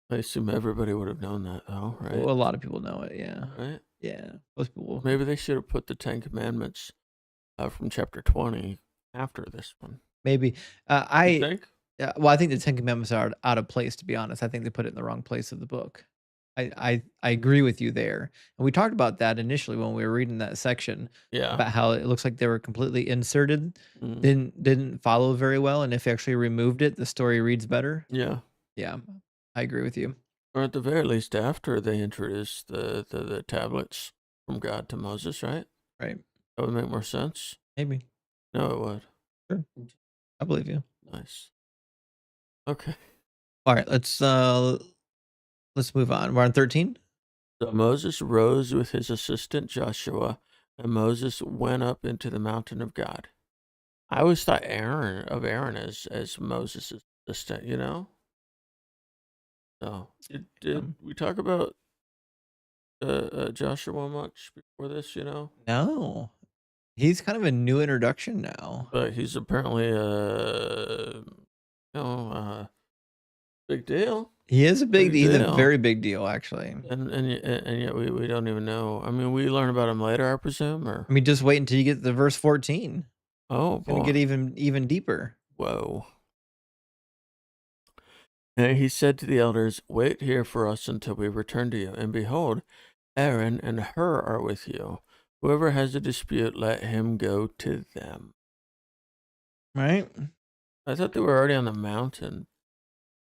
I assume everybody would have known that, though, right? Well, a lot of people know it, yeah. Right? Yeah, most people. Maybe they should have put the 10 Commandments from chapter 20 after this one. Maybe. You think? Yeah, well, I think the 10 Commandments are out of place, to be honest. I think they put it in the wrong place of the book. I agree with you there, and we talked about that initially when we were reading that section Yeah. about how it looks like they were completely inserted, Mm. didn't follow very well, and if you actually removed it, the story reads better. Yeah. Yeah, I agree with you. Or at the very least, after they introduced the tablets from God to Moses, right? Right. That would make more sense. Maybe. No, it would. Sure. I believe you. Nice. Okay. Alright, let's move on. We're on 13? So Moses rose with his assistant Joshua, and Moses went up into the mountain of God. I always thought Aaron as Moses' assistant, you know? So did we talk about Joshua much before this, you know? No. He's kind of a new introduction now. But he's apparently big deal. Big He's a deal. very big deal, actually. And yet we don't even know. I mean, we learn about him later, I presume, or I mean, just wait until you get to verse 14. oh It's gonna boy. get even deeper. Whoa. And he said to the elders, "Wait here for us until we return to you. And behold, Aaron and Hur are with you. Whoever has a dispute, let him go to them." Right? I thought they were already on the mountain.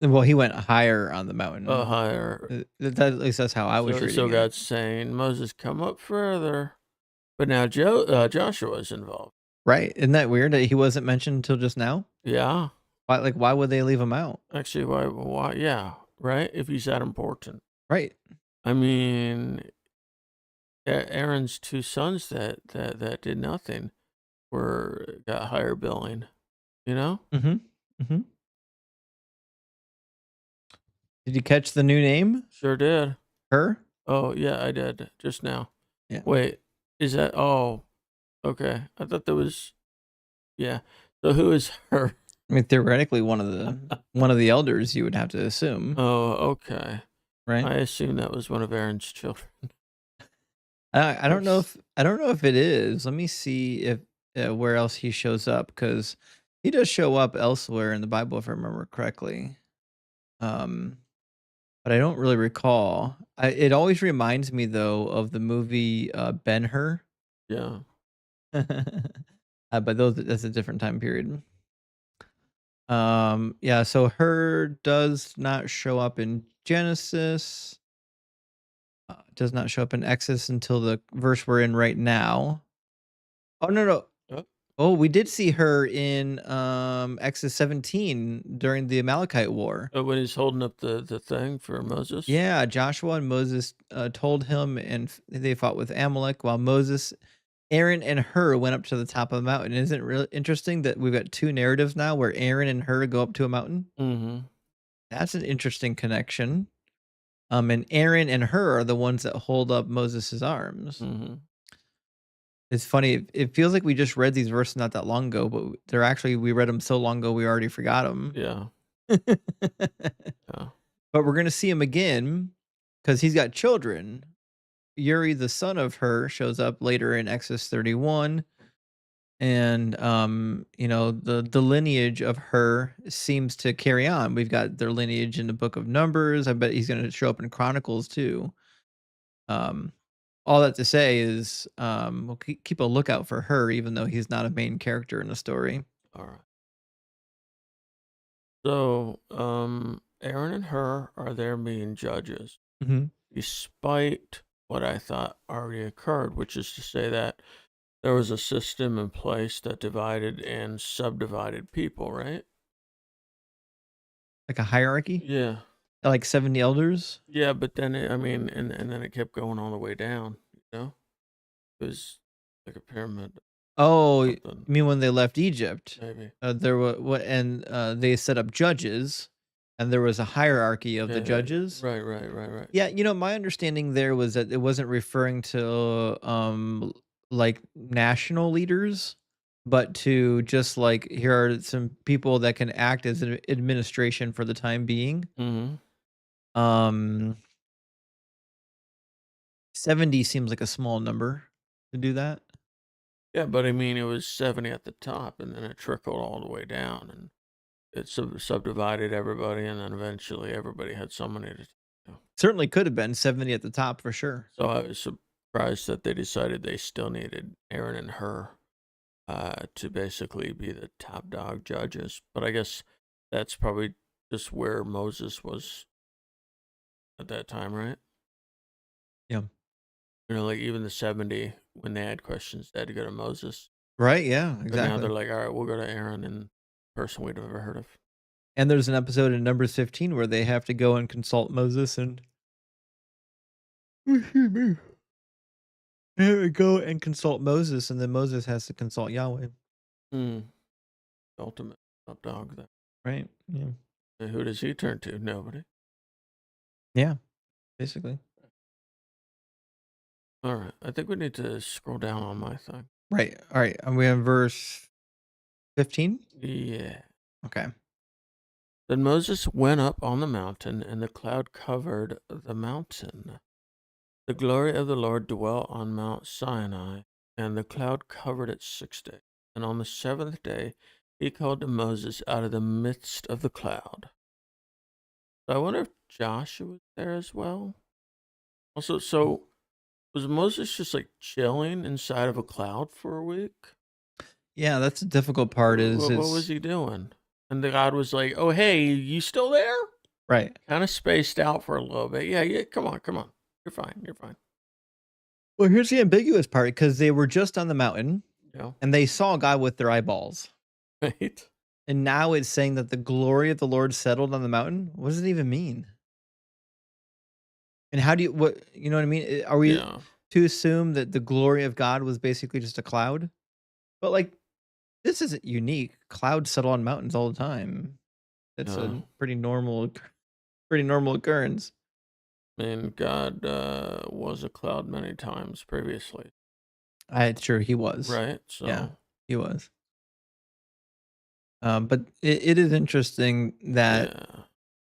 Well, he went higher on the mountain. Higher. At least that's how I was So reading it. God's saying, Moses, come up further. But now Joshua's involved. Right. Isn't that weird that he wasn't mentioned until just now? Yeah. Why would they leave him out? Actually, why? Yeah. Right. If he's that important. Right. I mean, Aaron's two sons that did nothing got higher billing. You know. Mhm. Mhm. Did you catch the new name? Sure did. Her? Oh yeah, I did just now. Yeah. Wait, is that? Oh, okay. I thought there was. Yeah. So who is her? I mean, theoretically, one of the elders, you would have to assume, Oh, okay. right? I assume that was one of Aaron's children. I don't know if it is. Let me see if where else he shows up, because he does show up elsewhere in the Bible if I remember correctly. Um, but I don't really recall. It always reminds me though of the movie Ben-Hur. Yeah. But that's a different time period. Yeah, so her does not show up in Genesis. Does not show up in Exodus until the verse we're in right now. Oh, no, no. Oh, Oh, we did see her in Exodus 17 during the Amalekite War. oh, when he's holding up the thing for Moses. Yeah, Joshua and Moses told him, and they fought with Amalek while Moses, Aaron, and Hur went up to the top of the mountain. Isn't it really interesting that we've got two narratives now where Aaron and Hur go up to a mountain? Mm-hmm. That's an interesting connection. And Aaron and Hur are the ones that hold up Moses' arms. Mm-hmm. It's funny. It feels like we just read these verses not that long ago, but we read them so long ago we already forgot them. Yeah. Yeah. But we're gonna see him again because he's got children. Uri, the son of Hur, shows up later in Exodus 31, and the lineage of Hur seems to carry on. We've got their lineage in the Book of Numbers. I bet he's gonna show up in Chronicles too. Um, all that to say is, we'll keep a lookout for her, even though he's not a main character in the story. All right. So, Aaron and Hur are there being judges, Mhm. despite what I thought already occurred, which is to say that there was a system in place that divided and subdivided people, right? Like a hierarchy, Yeah. like 70 elders. Yeah, but then I mean, and then it kept going all the way down. You know, it was like a pyramid. Oh, you Something mean when they left Egypt? maybe. There were what, and they set up judges, and there was a hierarchy of the Yeah. judges. Right. Yeah, my understanding there was that it wasn't referring to like national leaders, but to just like here are some people that can act as an administration for the time being. Mm-hmm. Um 70 seems like a small number to do that. Yeah, but I mean, it was 70 at the top, and then it trickled all the way down, and it subdivided everybody, and then eventually everybody had somebody to. Certainly could have been 70 at the top for sure. So I was surprised that they decided they still needed Aaron and Hur to basically be the top dog judges. But I guess that's probably just where Moses was at that time, right? Yeah. Like even the 70, when they had questions, they had to go to Moses. Right, yeah, But now they're exactly. like, all right, we'll go to Aaron and person we'd never heard of. And there's an episode in Numbers 15 where they have to go and consult Moses and excuse me. They have to go and consult Moses, and then Moses has to consult Yahweh. Ultimate top dog there. Right, yeah. And who does he turn to? Nobody. Yeah, basically. All right. I think we need to scroll down on my thing. Right, all right. Are we on verse 15? Yeah. Okay. Then Moses went up on the mountain, and the cloud covered the mountain. The glory of the Lord dwelt on Mount Sinai, and the cloud covered it 6 days. And on the seventh day, he called to Moses out of the midst of the cloud. So I wonder if Joshua was there as well. Also, so was Moses just like chilling inside of a cloud for a week? Yeah, that's the difficult part What was he doing? And the God was like, "Oh, hey, you still there?" Right. Kind of spaced out for a little bit. Yeah, come on. You're fine. Well, here's the ambiguous part, because they were just on the mountain, Yeah. and they saw God with their eyeballs. Right. And now it's saying that the glory of the Lord settled on the mountain. What does it even mean? And how do you you know what I mean? Are we to assume that the glory of God was basically just a cloud? But like, this isn't unique. Clouds settle on mountains all the time. That's a pretty normal occurrence. I mean, God was a cloud many times previously. Sure he was. Right. So yeah, he was. But it is interesting that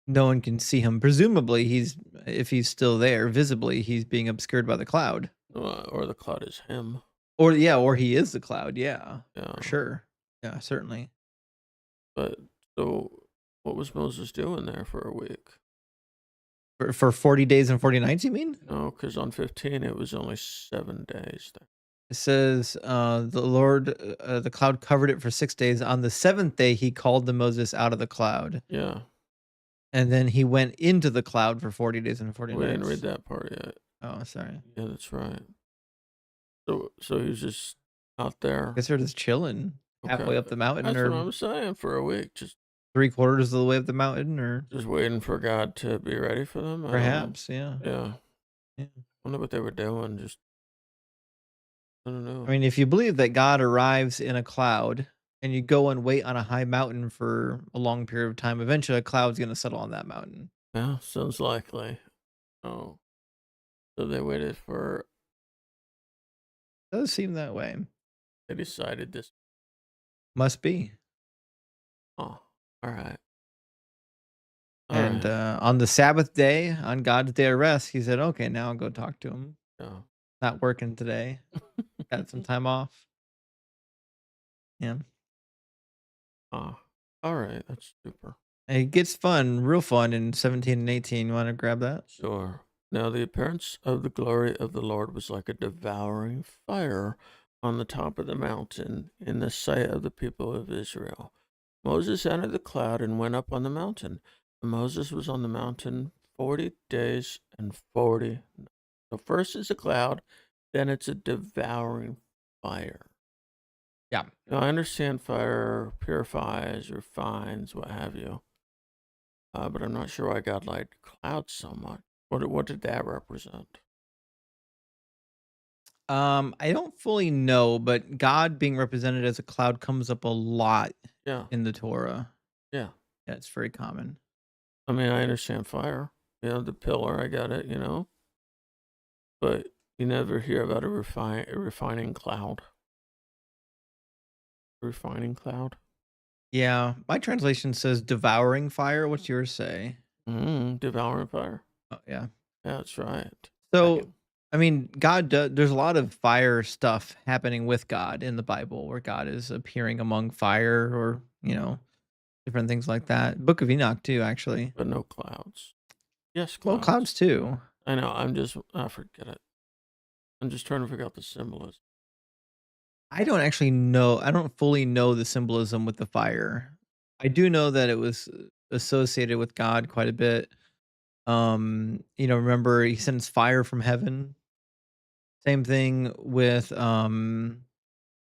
no one can see him. Presumably, if he's still there, visibly, he's being obscured by the cloud. Or the cloud is him. Or he is the cloud. Yeah, for sure. Yeah, certainly. But so, what was Moses doing there for a week? For 40 days and 40 nights, you mean? No, because on 15 it was only 7 days there. It says, the cloud covered it for 6 days. On the 7th day, he called to Moses out of the cloud. Yeah. And then he went into the cloud for 40 days and 40 nights. We didn't read that part yet. Oh, sorry. Yeah, that's right. So he was just out there. I guess they're just chilling halfway up the mountain. That's what I'm saying, for a week. Just 3/4 of the way up the mountain, or just waiting for God to be ready for them. Perhaps, yeah. Yeah. I wonder what they were doing. Just, I don't know. I mean, if you believe that God arrives in a cloud and you go and wait on a high mountain for a long period of time, eventually a cloud's going to settle on that mountain. Yeah, sounds likely. Oh, so they waited for. Does seem that way. They decided this. Must be. Oh, all right. And on the Sabbath day, on God's day of rest, he said, "Okay, now I'll go talk to him." Yeah. Not working today. Got some time off. Yeah. Oh, all right. That's super. It gets real fun in 17 and 18. You want to grab that? Sure. Now the appearance of the glory of the Lord was like a devouring fire on the top of the mountain in the sight of the people of Israel. Moses entered the cloud and went up on the mountain. And Moses was on the mountain 40 days and 40 nights. So first it's a cloud, then it's a devouring fire. Yeah. Now, I understand fire purifies, refines, what have you. But I'm not sure why God liked clouds so much. What did that represent? I don't fully know, but God being represented as a cloud comes up a lot in the Torah. Yeah. Yeah, it's very common. I mean, I understand fire. The pillar, I got it, But you never hear about a refining cloud. Refining cloud? Yeah, my translation says devouring fire. What's yours say? Devouring fire. Oh, yeah. Yeah, that's right. So, I mean, there's a lot of fire stuff happening with God in the Bible, where God is appearing among fire, or, different things like that. Book of Enoch too, actually. But no clouds. Yes, Well, clouds. clouds too. I know. I forget it. I'm just trying to figure out the symbolism. I don't actually know. I don't fully know the symbolism with the fire. I do know that it was associated with God quite a bit. Remember he sends fire from heaven. Same thing with the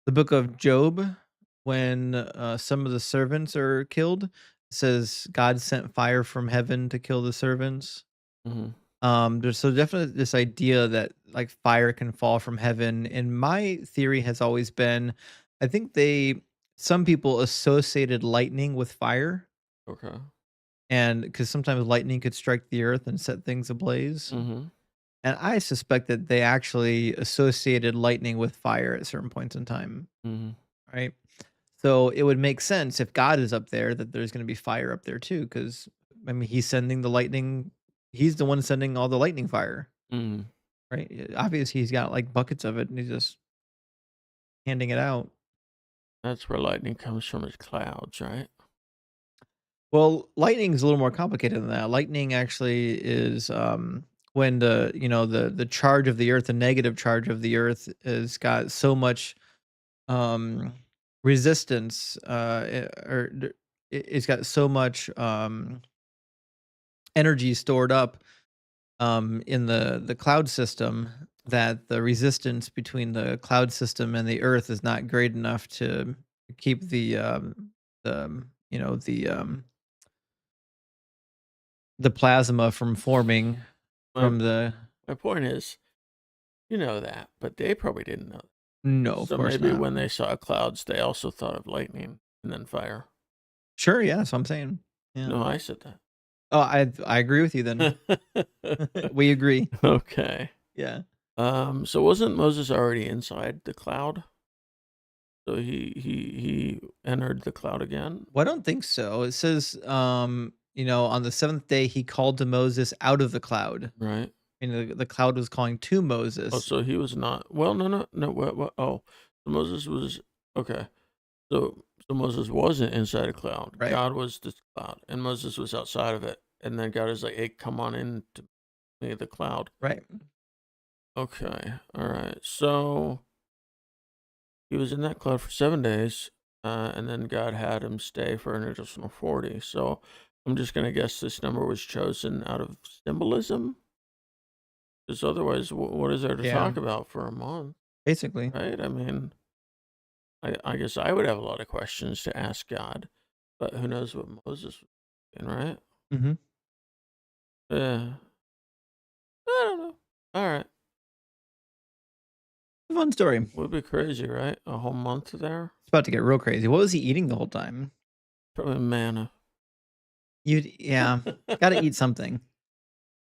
book of Job when some of the servants are killed. It says God sent fire from heaven to kill the servants. Mhm. There's so definitely this idea that like fire can fall from heaven. And my theory has always been, I think some people associated lightning with fire, Okay. and because sometimes lightning could strike the earth and set things ablaze. Mhm. And I suspect that they actually associated lightning with fire at certain points in time, Mhm. right? So it would make sense if God is up there that there's going to be fire up there too, because I mean he's sending the lightning. He's the one sending all the lightning fire. Mhm. Right? Obviously, he's got, like, buckets of it, and he's just handing it out. That's where lightning comes from, is clouds, right? Well, lightning is a little more complicated than that. Lightning actually is, when the charge of the earth, the negative charge of the earth has got so much, um, resistance, or it's got so much, energy stored up, in the cloud system that the resistance between the cloud system and the earth is not great enough to keep the plasma from forming My from the. my point is, you know that, but they probably didn't know. No, of So course maybe not. when they saw clouds, they also thought of lightning and then fire. Sure, yeah, that's what I'm saying. Yeah. No, I said that. Oh, I agree with you then. We agree. Okay. Yeah. So wasn't Moses already inside the cloud? So he entered the cloud again, Well, I don't think so. It says, on the seventh day he called to Moses out of the cloud. right? And the cloud was calling to Oh, Moses. so he was not. Well, no. What? Oh, so Moses was okay. So Moses wasn't inside a cloud. Right. God was the cloud, and Moses was outside of it. And then God is like, "Hey, come on into me, the cloud." Right. Okay, all right. So he was in that cloud for 7 days, and then God had him stay for an additional 40. So I'm just gonna guess this number was chosen out of symbolism, because otherwise, what is there to Yeah. talk about for a month, Basically. right? I mean, I guess I would have a lot of questions to ask God, but who knows what Moses was thinking, right? Mhm. Yeah, I don't know. All right, Fun story. It's would be crazy, right? A whole month there, about to get real crazy. What was he eating the whole time? probably manna. Yeah, gotta eat something.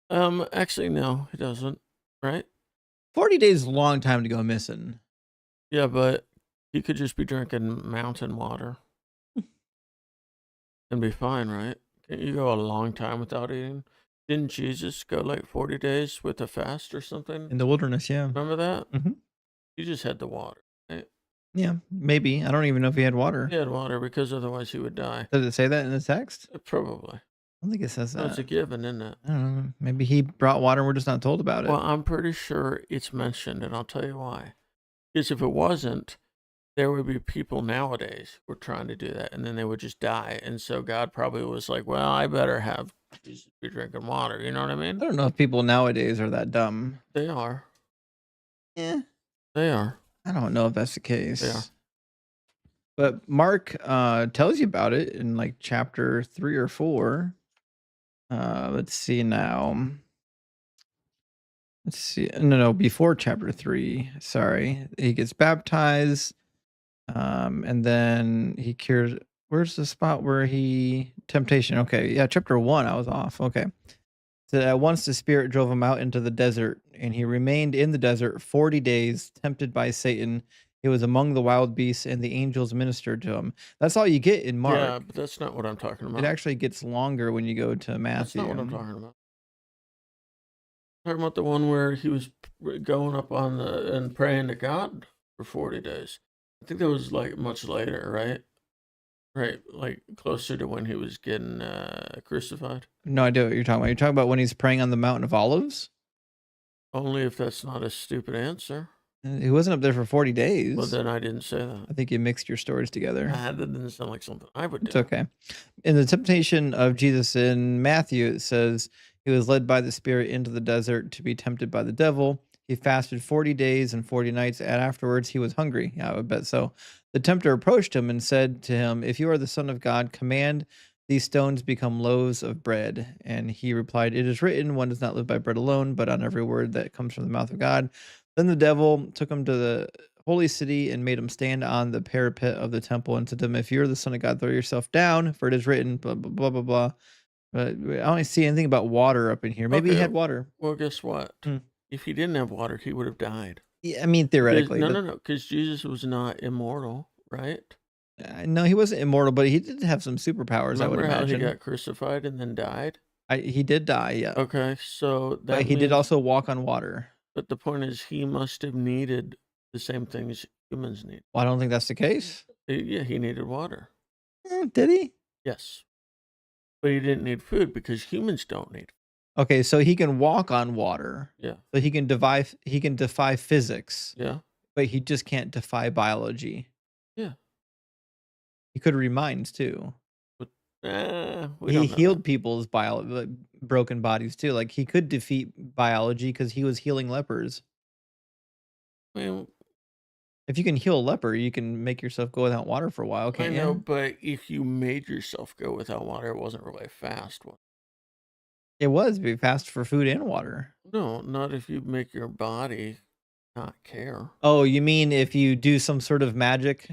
Actually, no, he doesn't. Right? 40 days is a long time to go missing. Yeah, but he could just be drinking mountain water and be fine, right? Can't you go a long time without eating? Didn't Jesus go like 40 days with a fast or something? In the wilderness, yeah. Remember that? Mhm. He just had the water, right? Yeah, maybe. I don't even know if he had water. He had water because otherwise he would die. Does it say that in the text? Probably. I don't think it says No, it's that. a given, isn't it? I don't know. Maybe he brought water and we're just not told about it. Well, I'm pretty sure it's mentioned, and I'll tell you why. Because if it wasn't, there would be people nowadays who are trying to do that, and then they would just die. And so God probably was like, well, I better have Jesus be drinking water. You know what I I mean? don't know if people nowadays are that dumb. They are. Yeah, They are. I don't know if that's the They are. case. But Mark tells you about it in like chapter 3 or 4. Let's see now. Let's see. No, before chapter 3. Sorry. He gets baptized. And then he cures. Where's the spot where he temptation? Okay, yeah, chapter 1. I was off. Okay. So at once the spirit drove him out into the desert, and he remained in the desert 40 days, tempted by Satan. He was among the wild beasts, and the angels ministered to him. That's all you get in Yeah, Mark. but that's not what I'm talking It about. actually gets longer when you go to That's not what I'm Matthew. talking about. I'm talking about the one where he was going up on the and praying to God for 40 days. I think that was like much later, right? Right, like closer to when he was getting crucified. No idea what you're talking about. You're talking about when he's praying on the Mountain of Olives? Only if that's not a stupid answer. He wasn't up there for 40 Well, days. then I didn't say that. I think you mixed your stories together. That didn't sound like something I would do. It's okay. In the temptation of Jesus in Matthew, it says he was led by the Spirit into the desert to be tempted by the devil. He fasted 40 days and 40 nights, and afterwards he was hungry. Yeah, I would bet so. The tempter approached him and said to him, "If you are the Son of God, command these stones become loaves of bread." And he replied, "It is written, one does not live by bread alone, but on every word that comes from the mouth of God." Then the devil took him to the holy city and made him stand on the parapet of the temple and said to him, "If you're the Son of God, throw yourself down, for it is written, blah, blah, blah, blah, blah." But I don't see anything about water up in here. Maybe he Okay, had water. well, guess what? Hmm. If he didn't have water, he would have died. Yeah, I mean, theoretically, No, but no, no, because Jesus was not immortal, right? no, he wasn't immortal, but he did have some superpowers, I would Remember how he imagine. got crucified and then died? He did die, yeah. Okay, so But that he did means, also walk on water. but the point is he must have needed the same things humans need. Well, I don't think that's the case. Yeah, he needed water. Did he? Yes. But he didn't need food because humans don't need. Okay, so he can walk on water. Yeah. So he can defy physics. Yeah. But he just can't defy biology. Yeah. He could read minds too. But He healed people's broken bodies too. Like he could defeat biology because he was healing lepers. I mean, If you can heal a leper, you can make yourself go without water for a while, I can't know, you? but if you made yourself go without water, it wasn't really fast. It was be fast for food and water. No, not if you make your body not care. Oh, you mean if you do some sort of magic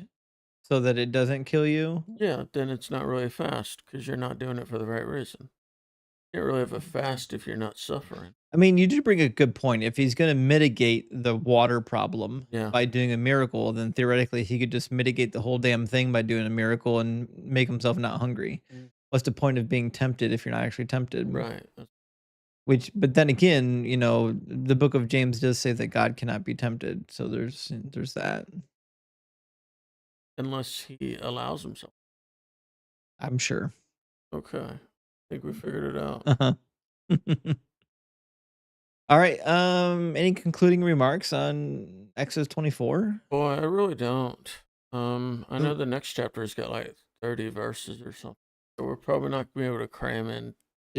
so that it doesn't kill you? Yeah, then it's not really fast because you're not doing it for the right reason. You can't really have a fast if you're not suffering. I mean, you do bring a good point. If he's going to mitigate the water problem Yeah. by doing a miracle, then theoretically he could just mitigate the whole damn thing by doing a miracle and make himself not hungry. What's the point of being tempted if you're not actually tempted? Right. But then again, the book of James does say that God cannot be tempted. So there's that. Unless he allows himself. I'm sure. Okay. I think we figured it out. Uh-huh. All right. Any concluding remarks on Exodus 24? Boy, I really don't. I know the next chapter's got like 30 verses or something. So we're probably not gonna be able to cram in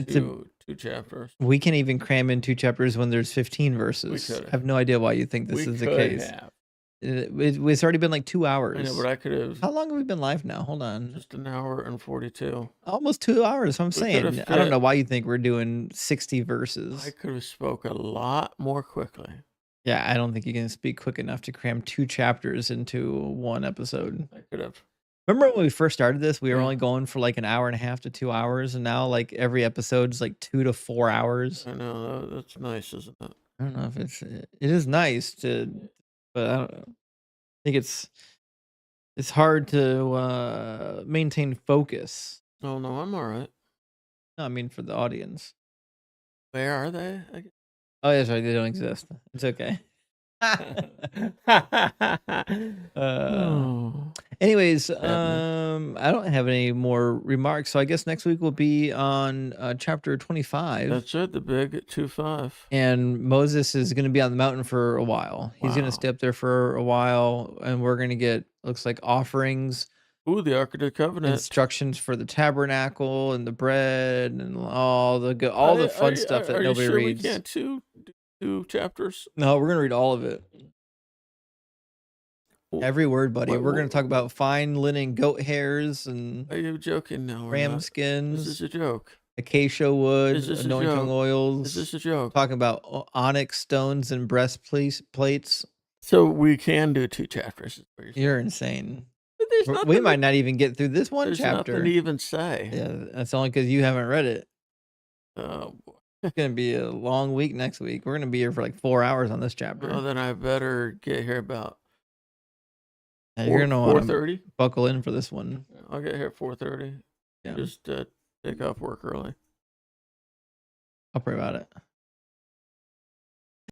two chapters. We can't even cram in 2 chapters when there's 15 verses. I have no idea why you think this is the case. It's already been like 2 hours. I know, but I could have. How long have we been live now? Hold on. Just an hour and 42. Almost 2 hours. I'm saying. I don't know fit- why you think we're doing 60 verses. I could have spoke a lot more quickly. Yeah, I don't think you can speak quick enough to cram 2 chapters into 1 episode. I could have. Remember when we first started this, we were only going for like an hour and a half to 2 hours, and now like every episode's like 2 to 4 hours. I know, that's nice, isn't it? I don't know if it is nice but I don't know. I think it's hard to maintain focus. Oh no, I'm all right. No, I mean for the audience. Where are they? Oh, that's right. They don't exist. It's okay. Anyways, I don't have any more remarks, so I guess next week will be on chapter 25. That's it, the big 25. And Moses is going to be on the mountain for a while. He's going to stay up there for a while, and we're going to get, looks like, offerings. Ooh, the Ark of the Covenant. Instructions for the tabernacle and the bread and all the fun stuff that nobody reads. We can't two chapters? No, we're going to read all of it. Every word, buddy. We're going to talk about fine linen goat hairs and are you joking now? Ram skins. This is a joke. Acacia wood, anointing oils. Is this a joke? Talking about onyx stones and breastplates. So we can do 2 chapters. You're insane. We might not even get through this one chapter. There's nothing to even say. Yeah, that's only because you haven't read it. Oh, boy. It's going to be a long week next week. We're going to be here for like 4 hours on this chapter. Oh, then I better get here about you're going to want 4:30. Buckle in for this one. I'll get here at 4:30. Yeah. Just take off work early. I'll pray about it.